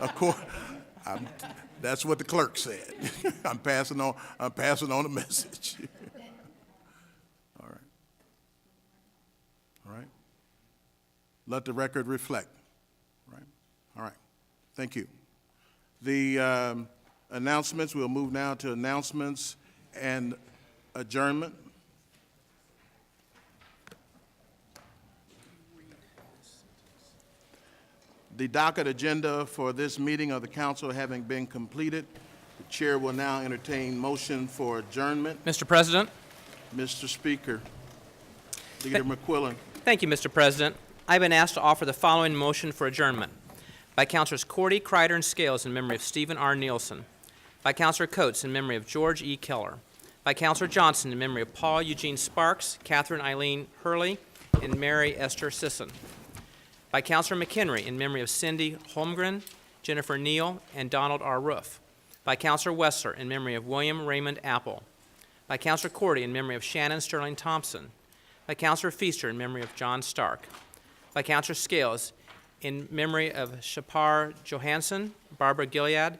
Of course, that's what the clerk said. I'm passing on the message. All right. All right. Let the record reflect. Right. All right. Thank you. The announcements, we'll move now to announcements and adjournment. The docket agenda for this meeting of the council having been completed, the chair will now entertain motion for adjournment. Mr. President. Mr. Speaker, Leader McQuillan. Thank you, Mr. President. I've been asked to offer the following motion for adjournment. By Councilors Cordy, Kreider, and Scales in memory of Stephen R. Nielsen. By Councilor Coates in memory of George E. Keller. By Councilor Johnson in memory of Paul Eugene Sparks, Catherine Eileen Hurley, and Mary Esther Sisson. By Councilor McHenry in memory of Cindy Holmgren, Jennifer Neal, and Donald R. Roof. By Councilor Wessler in memory of William Raymond Apple. By Councilor Cordy in memory of Shannon Sterling Thompson. By Councilor Feaster in memory of John Stark. By Councilor Scales in memory of Shapar Johansson, Barbara Gilead,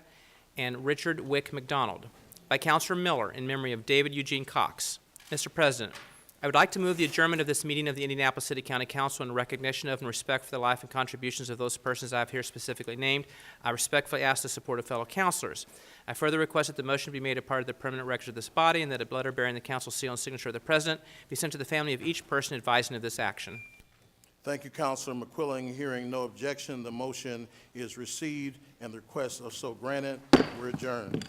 and Richard Wick McDonald. By Councilor Miller in memory of David Eugene Cox. Mr. President, I would like to move the adjournment of this meeting of the Indianapolis City County Council in recognition of and respect for the life and contributions of those persons I have here specifically named. I respectfully ask the support of fellow councilors. I further request that the motion be made a part of the permanent records of this body and that a letter bearing the council seal and signature of the president be sent to the family of each person advising of this action. Thank you, Councilor McQuillan. Hearing no objection, the motion is received and the request is so granted. We're adjourned.